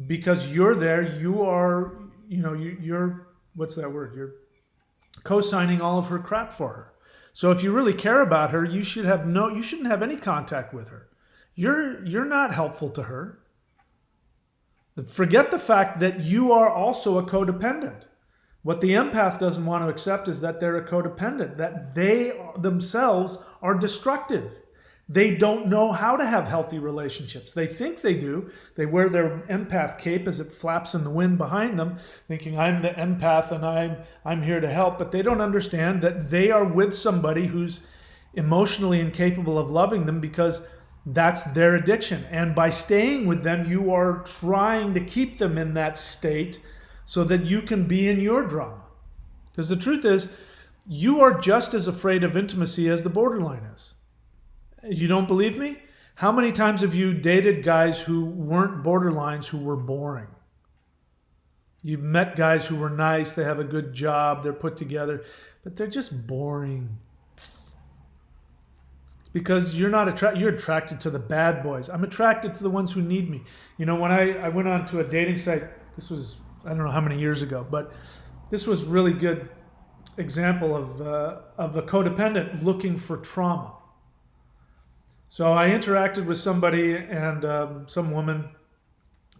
because you're there. You are, you're what's that word? You're co-signing all of her crap for her. So if you really care about her, you shouldn't have any contact with her. You're not helpful to her. Forget the fact that you are also a codependent. What the empath doesn't want to accept is that they're a codependent, that they themselves are destructive. They don't know how to have healthy relationships. They think they do. They wear their empath cape as it flaps in the wind behind them, thinking I'm the empath and I'm here to help. But they don't understand that they are with somebody who's emotionally incapable of loving them because that's their addiction. And by staying with them, you are trying to keep them in that state so that you can be in your drama. Because the truth is, you are just as afraid of intimacy as the borderline is. You don't believe me? How many times have you dated guys who weren't borderlines who were boring? You've met guys who were nice, they have a good job, they're put together, but they're just boring. It's because you're attracted to the bad boys. I'm attracted to the ones who need me. When I went on to a dating site, this was, I don't know how many years ago, but this was really good example of a codependent looking for trauma. So I interacted with somebody and some woman,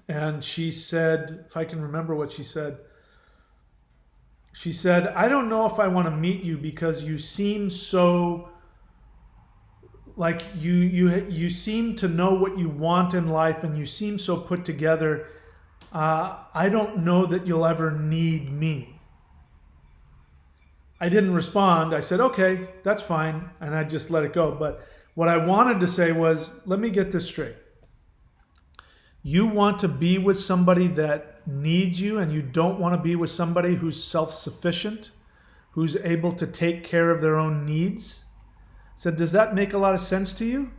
and she said, if I can remember what she said, I don't know if I want to meet you because you seem so like you seem to know what you want in life and you seem so put together. I don't know that you'll ever need me. I didn't respond. I said, okay, that's fine. And I just let it go. But what I wanted to say was, let me get this straight. You want to be with somebody that needs you, and you don't want to be with somebody who's self-sufficient, who's able to take care of their own needs. So does that make a lot of sense to you?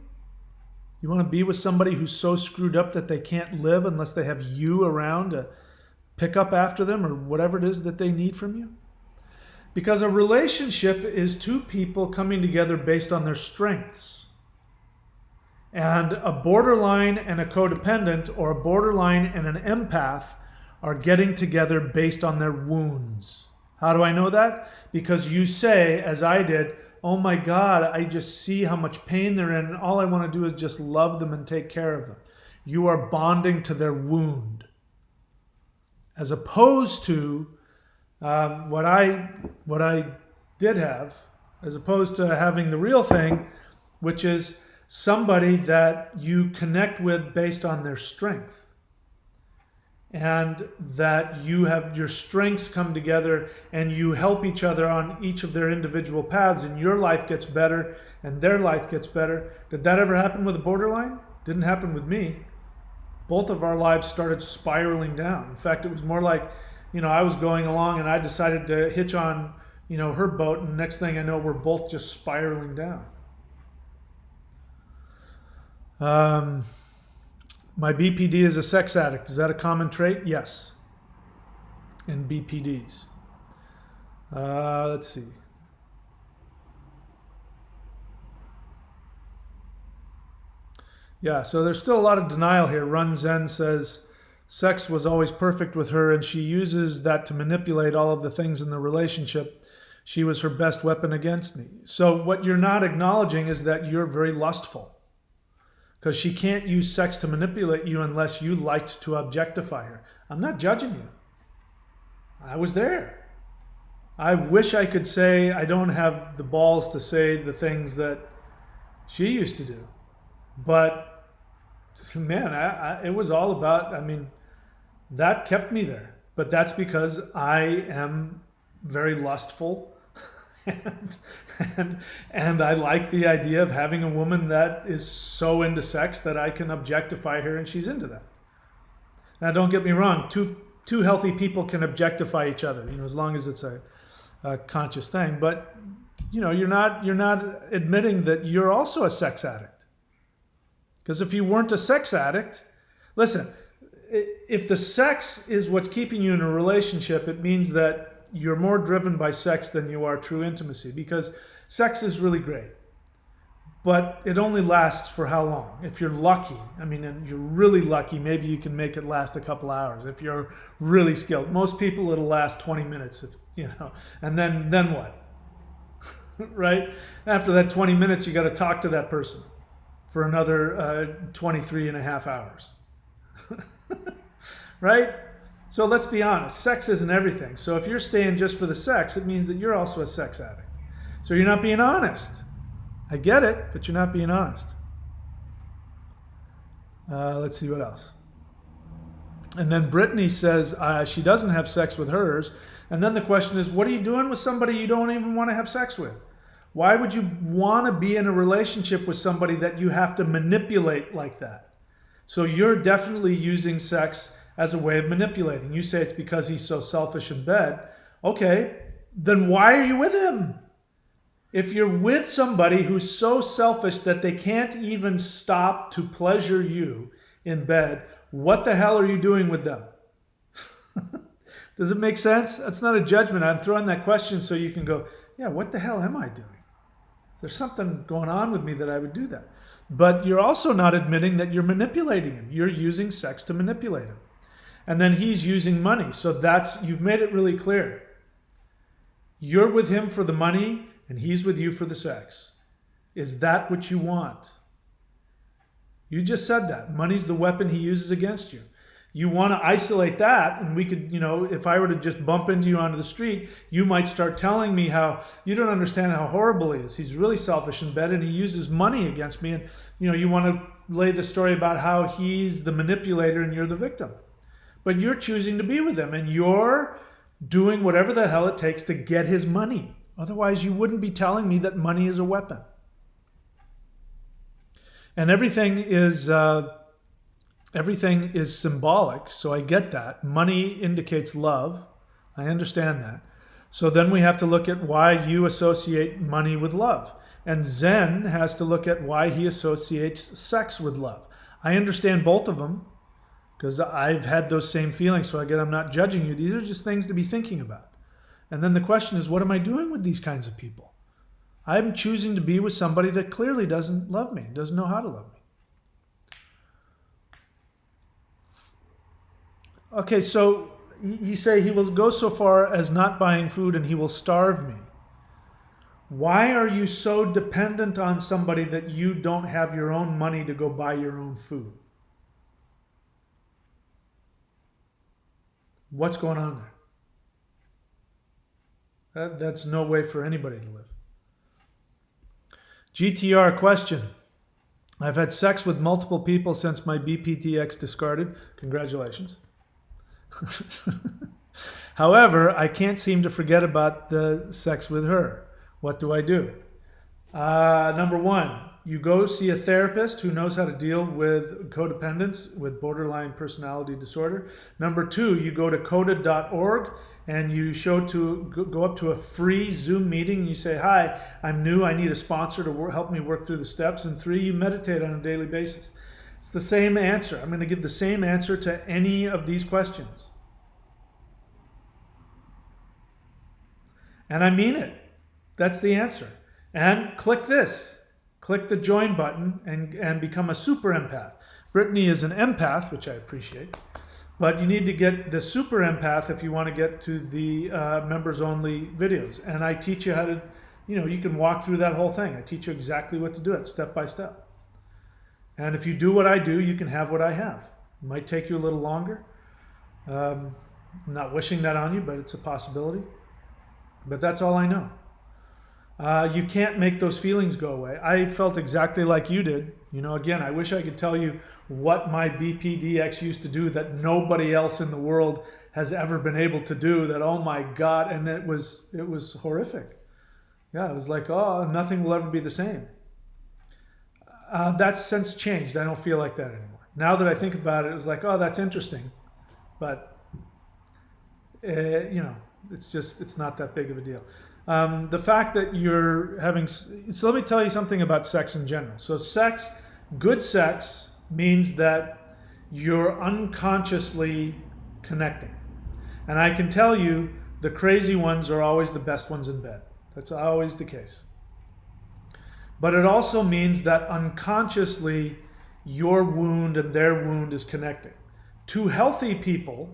You want to be with somebody who's so screwed up that they can't live unless they have you around to pick up after them or whatever it is that they need from you? Because a relationship is two people coming together based on their strengths. And a borderline and a codependent, or a borderline and an empath, are getting together based on their wounds. How do I know that? Because you say, as I did, oh my God, I just see how much pain they're in, and all I want to do is just love them and take care of them. You are bonding to their wound. As opposed to what I did have, as opposed to having the real thing, which is somebody that you connect with based on their strength. And that you have your strengths come together and you help each other on each of their individual paths, and your life gets better and their life gets better. Did that ever happen with a borderline? Didn't happen with me. Both of our lives started spiraling down. In fact, it was more like, I was going along and I decided to hitch on, her boat, and next thing I know, we're both just spiraling down. My BPD is a sex addict. Is that a common trait? Yes. In BPDs. Let's see. Yeah, so there's still a lot of denial here. Run Zen says, sex was always perfect with her and she uses that to manipulate all of the things in the relationship. She was her best weapon against me. So what you're not acknowledging is that you're very lustful. Because she can't use sex to manipulate you unless you liked to objectify her. I'm not judging you. I was there. I wish I could say I don't have the balls to say the things that she used to do. But, man, it was all about, that kept me there. But that's because I am very lustful. And I like the idea of having a woman that is so into sex that I can objectify her and she's into that. Now, don't get me wrong. Two healthy people can objectify each other, as long as it's a conscious thing. But you're not admitting that you're also a sex addict. Because if you weren't a sex addict, listen, if the sex is what's keeping you in a relationship, it means that you're more driven by sex than you are true intimacy, because sex is really great. But it only lasts for how long? If you're lucky, and you're really lucky, maybe you can make it last a couple hours. If you're really skilled, most people it'll last 20 minutes, and then what? Right? After that 20 minutes, you got to talk to that person for another 23 and a half hours. Right? So let's be honest, sex isn't everything. So if you're staying just for the sex, it means that you're also a sex addict. So you're not being honest. I get it, but you're not being honest. Let's see what else. And then Brittany says she doesn't have sex with hers. And then the question is, what are you doing with somebody you don't even want to have sex with? Why would you want to be in a relationship with somebody that you have to manipulate like that? So you're definitely using sex as a way of manipulating. You say it's because he's so selfish in bed. Okay, then why are you with him? If you're with somebody who's so selfish that they can't even stop to pleasure you in bed, what the hell are you doing with them? Does it make sense? That's not a judgment. I'm throwing that question so you can go, yeah, what the hell am I doing? There's something going on with me that I would do that. But you're also not admitting that you're manipulating him. You're using sex to manipulate him. And then he's using money. So you've made it really clear. You're with him for the money, and he's with you for the sex. Is that what you want? You just said that. Money's the weapon he uses against you. You want to isolate that, and we could, if I were to just bump into you onto the street, you might start telling me how you don't understand how horrible he is. He's really selfish in bed, and he uses money against me. And, you want to lay the story about how he's the manipulator and you're the victim. But you're choosing to be with him, and you're doing whatever the hell it takes to get his money. Otherwise, you wouldn't be telling me that money is a weapon. And everything is symbolic, so I get that. Money indicates love. I understand that. So then we have to look at why you associate money with love. And Zen has to look at why he associates sex with love. I understand both of them because I've had those same feelings, so I'm not judging you. These are just things to be thinking about. And then the question is, what am I doing with these kinds of people? I'm choosing to be with somebody that clearly doesn't love me, doesn't know how to love me. Okay, so you say he will go so far as not buying food and he will starve me. Why are you so dependent on somebody that you don't have your own money to go buy your own food? What's going on there? That's no way for anybody to live. GTR question. I've had sex with multiple people since my BPD ex discarded. Congratulations. However, I can't seem to forget about the sex with her. What do I do? Number one, you go see a therapist who knows how to deal with codependence, with borderline personality disorder. Number two, you go to coda.org and you go up to a free Zoom meeting and you say, hi, I'm new, I need a sponsor to help me work through the steps. And three, you meditate on a daily basis. It's the same answer. I'm going to give the same answer to any of these questions. And I mean it. That's the answer. And click this. Click the join button and become a super empath. Brittany is an empath, which I appreciate. But you need to get the super empath if you want to get to the members only videos. And I teach you how to, you can walk through that whole thing. I teach you exactly what to do it step by step. And if you do what I do, you can have what I have. It might take you a little longer. I'm not wishing that on you, but it's a possibility. But that's all I know. You can't make those feelings go away. I felt exactly like you did. Again, I wish I could tell you what my BPDX used to do that nobody else in the world has ever been able to do, that, oh my God, and it was horrific. Yeah, it was like, oh, nothing will ever be the same. That's since changed. I don't feel like that anymore. Now that I think about it, it was like, oh, that's interesting. But, It's not that big of a deal. The fact that you're having, so let me tell you something about sex in general. So good sex means that you're unconsciously connecting. And I can tell you the crazy ones are always the best ones in bed. That's always the case. But it also means that unconsciously your wound and their wound is connecting. Two healthy people,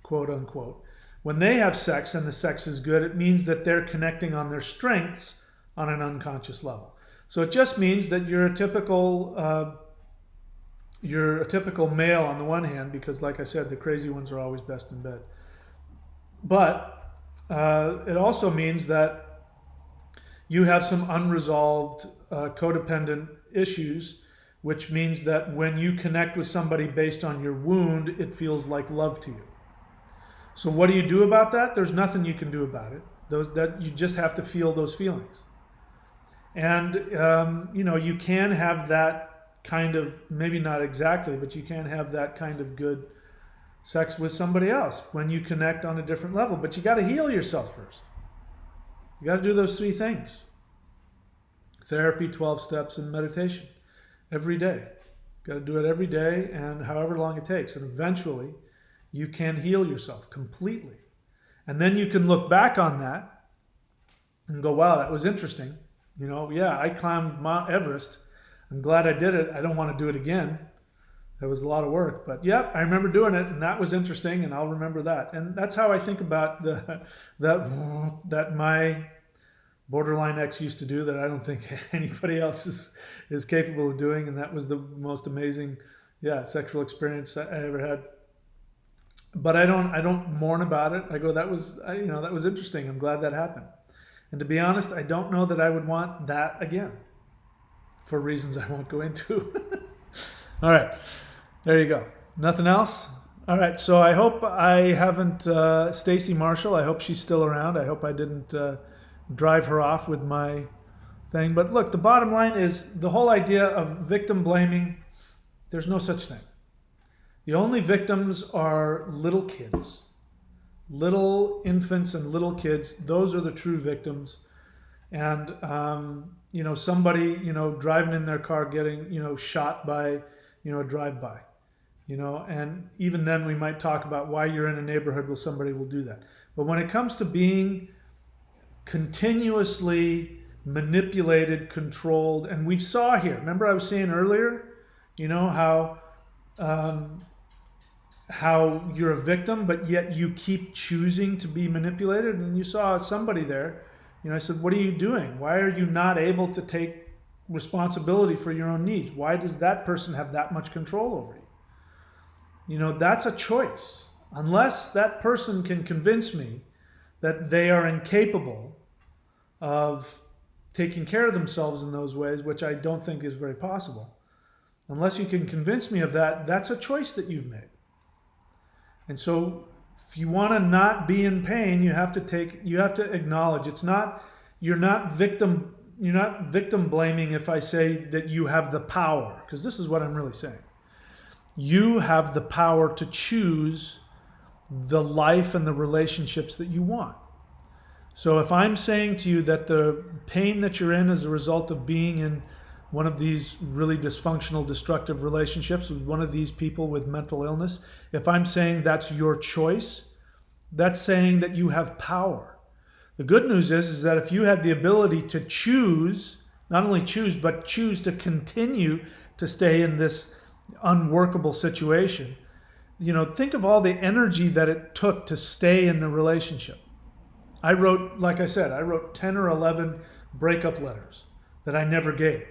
quote unquote, when they have sex and the sex is good, it means that they're connecting on their strengths on an unconscious level. So it just means that you're a typical male on the one hand, because like I said, the crazy ones are always best in bed. But it also means that you have some unresolved codependent issues, which means that when you connect with somebody based on your wound, it feels like love to you. So what do you do about that? There's nothing you can do about it. That you just have to feel those feelings. And you can have that kind of, maybe not exactly, but you can have that kind of good sex with somebody else when you connect on a different level. But you got to heal yourself first. You got to do those 3 things: therapy, 12 steps, and meditation every day. Got to do it every day, and however long it takes. And eventually you can heal yourself completely. And then you can look back on that and go, wow, that was interesting. I climbed Mount Everest. I'm glad I did it. I don't want to do it again. That was a lot of work, but yeah, I remember doing it, and that was interesting, and I'll remember that. And that's how I think about that my borderline ex used to do, that I don't think anybody else is capable of doing, and that was the most amazing, sexual experience I ever had. But I don't mourn about it. I go, that was interesting. I'm glad that happened. And to be honest, I don't know that I would want that again, for reasons I won't go into. All right, there you go. Nothing else? All right, so I hope I haven't, Stacy Marshall, I hope she's still around. I hope I didn't drive her off with my thing. But look, the bottom line is the whole idea of victim blaming, there's no such thing. The only victims are little kids, little infants and little kids. Those are the true victims. And, somebody, driving in their car getting, shot by, a drive-by, and even then we might talk about why you're in a neighborhood where somebody will do that. But when it comes to being continuously manipulated, controlled, and we saw here, remember I was saying earlier, how you're a victim, but yet you keep choosing to be manipulated. And you saw somebody there, I said, what are you doing? Why are you not able to take responsibility for your own needs? Why does that person have that much control over you? That's a choice. Unless that person can convince me that they are incapable of taking care of themselves in those ways, which I don't think is very possible. Unless you can convince me of that, that's a choice that you've made. And so if you want to not be in pain, you have to acknowledge you're not victim blaming if I say that you have the power, because this is what I'm really saying. You have the power to choose the life and the relationships that you want. So if I'm saying to you that the pain that you're in as a result of being in one of these really dysfunctional, destructive relationships with one of these people with mental illness, if I'm saying that's your choice, that's saying that you have power. The good news is that if you had the ability to choose, not only choose, but choose to continue to stay in this unworkable situation, think of all the energy that it took to stay in the relationship. I wrote 10 or 11 breakup letters that I never gave.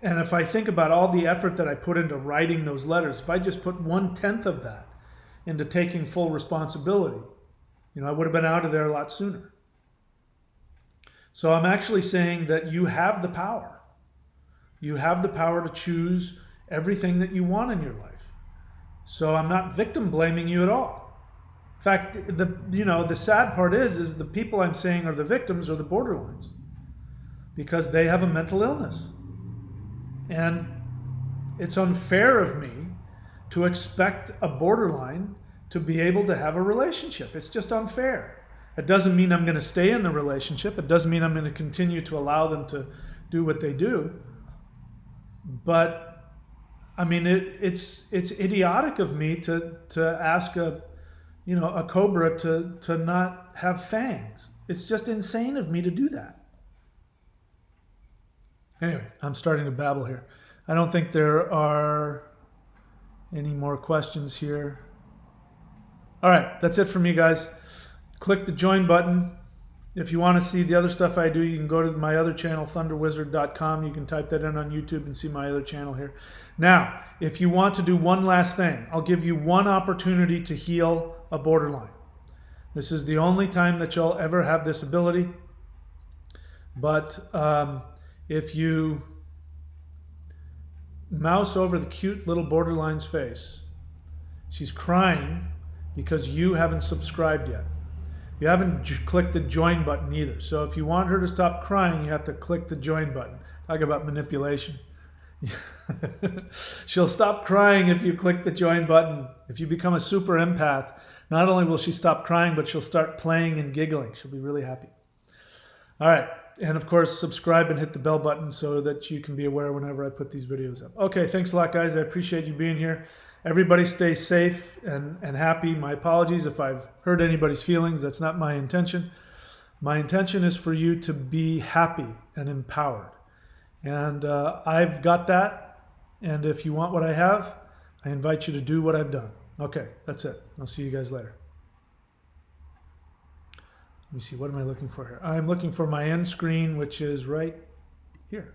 And if I think about all the effort that I put into writing those letters, if I just put 1/10 of that into taking full responsibility, I would have been out of there a lot sooner. So I'm actually saying that you have the power. You have the power to choose everything that you want in your life. So I'm not victim blaming you at all. In fact, the sad part is the people I'm saying are the victims are the borderlines, because they have a mental illness. And it's unfair of me to expect a borderline to be able to have a relationship. It's just unfair. It doesn't mean I'm going to stay in the relationship. It doesn't mean I'm going to continue to allow them to do what they do. But I mean, it's idiotic of me to ask a cobra to not have fangs. It's just insane of me to do that. Anyway, I'm starting to babble here. I don't think there are any more questions here. All right, that's it for me, guys. Click the join button. If you want to see the other stuff I do, you can go to my other channel, thunderwizard.com. You can type that in on YouTube and see my other channel here. Now, if you want to do one last thing, I'll give you one opportunity to heal a borderline. This is the only time that you'll ever have this ability. But if you mouse over the cute little borderline's face, she's crying because you haven't subscribed yet. You haven't clicked the join button either. So if you want her to stop crying, you have to click the join button. Talk about manipulation. She'll stop crying if you click the join button. If you become a super empath, not only will she stop crying, but she'll start playing and giggling. She'll be really happy. All right. And of course, subscribe and hit the bell button so that you can be aware whenever I put these videos up. Okay, thanks a lot, guys. I appreciate you being here. Everybody stay safe and happy. My apologies if I've hurt anybody's feelings. That's not my intention. My intention is for you to be happy and empowered. And I've got that. And if you want what I have, I invite you to do what I've done. Okay, that's it. I'll see you guys later. Let me see, what am I looking for here? I'm looking for my end screen, which is right here.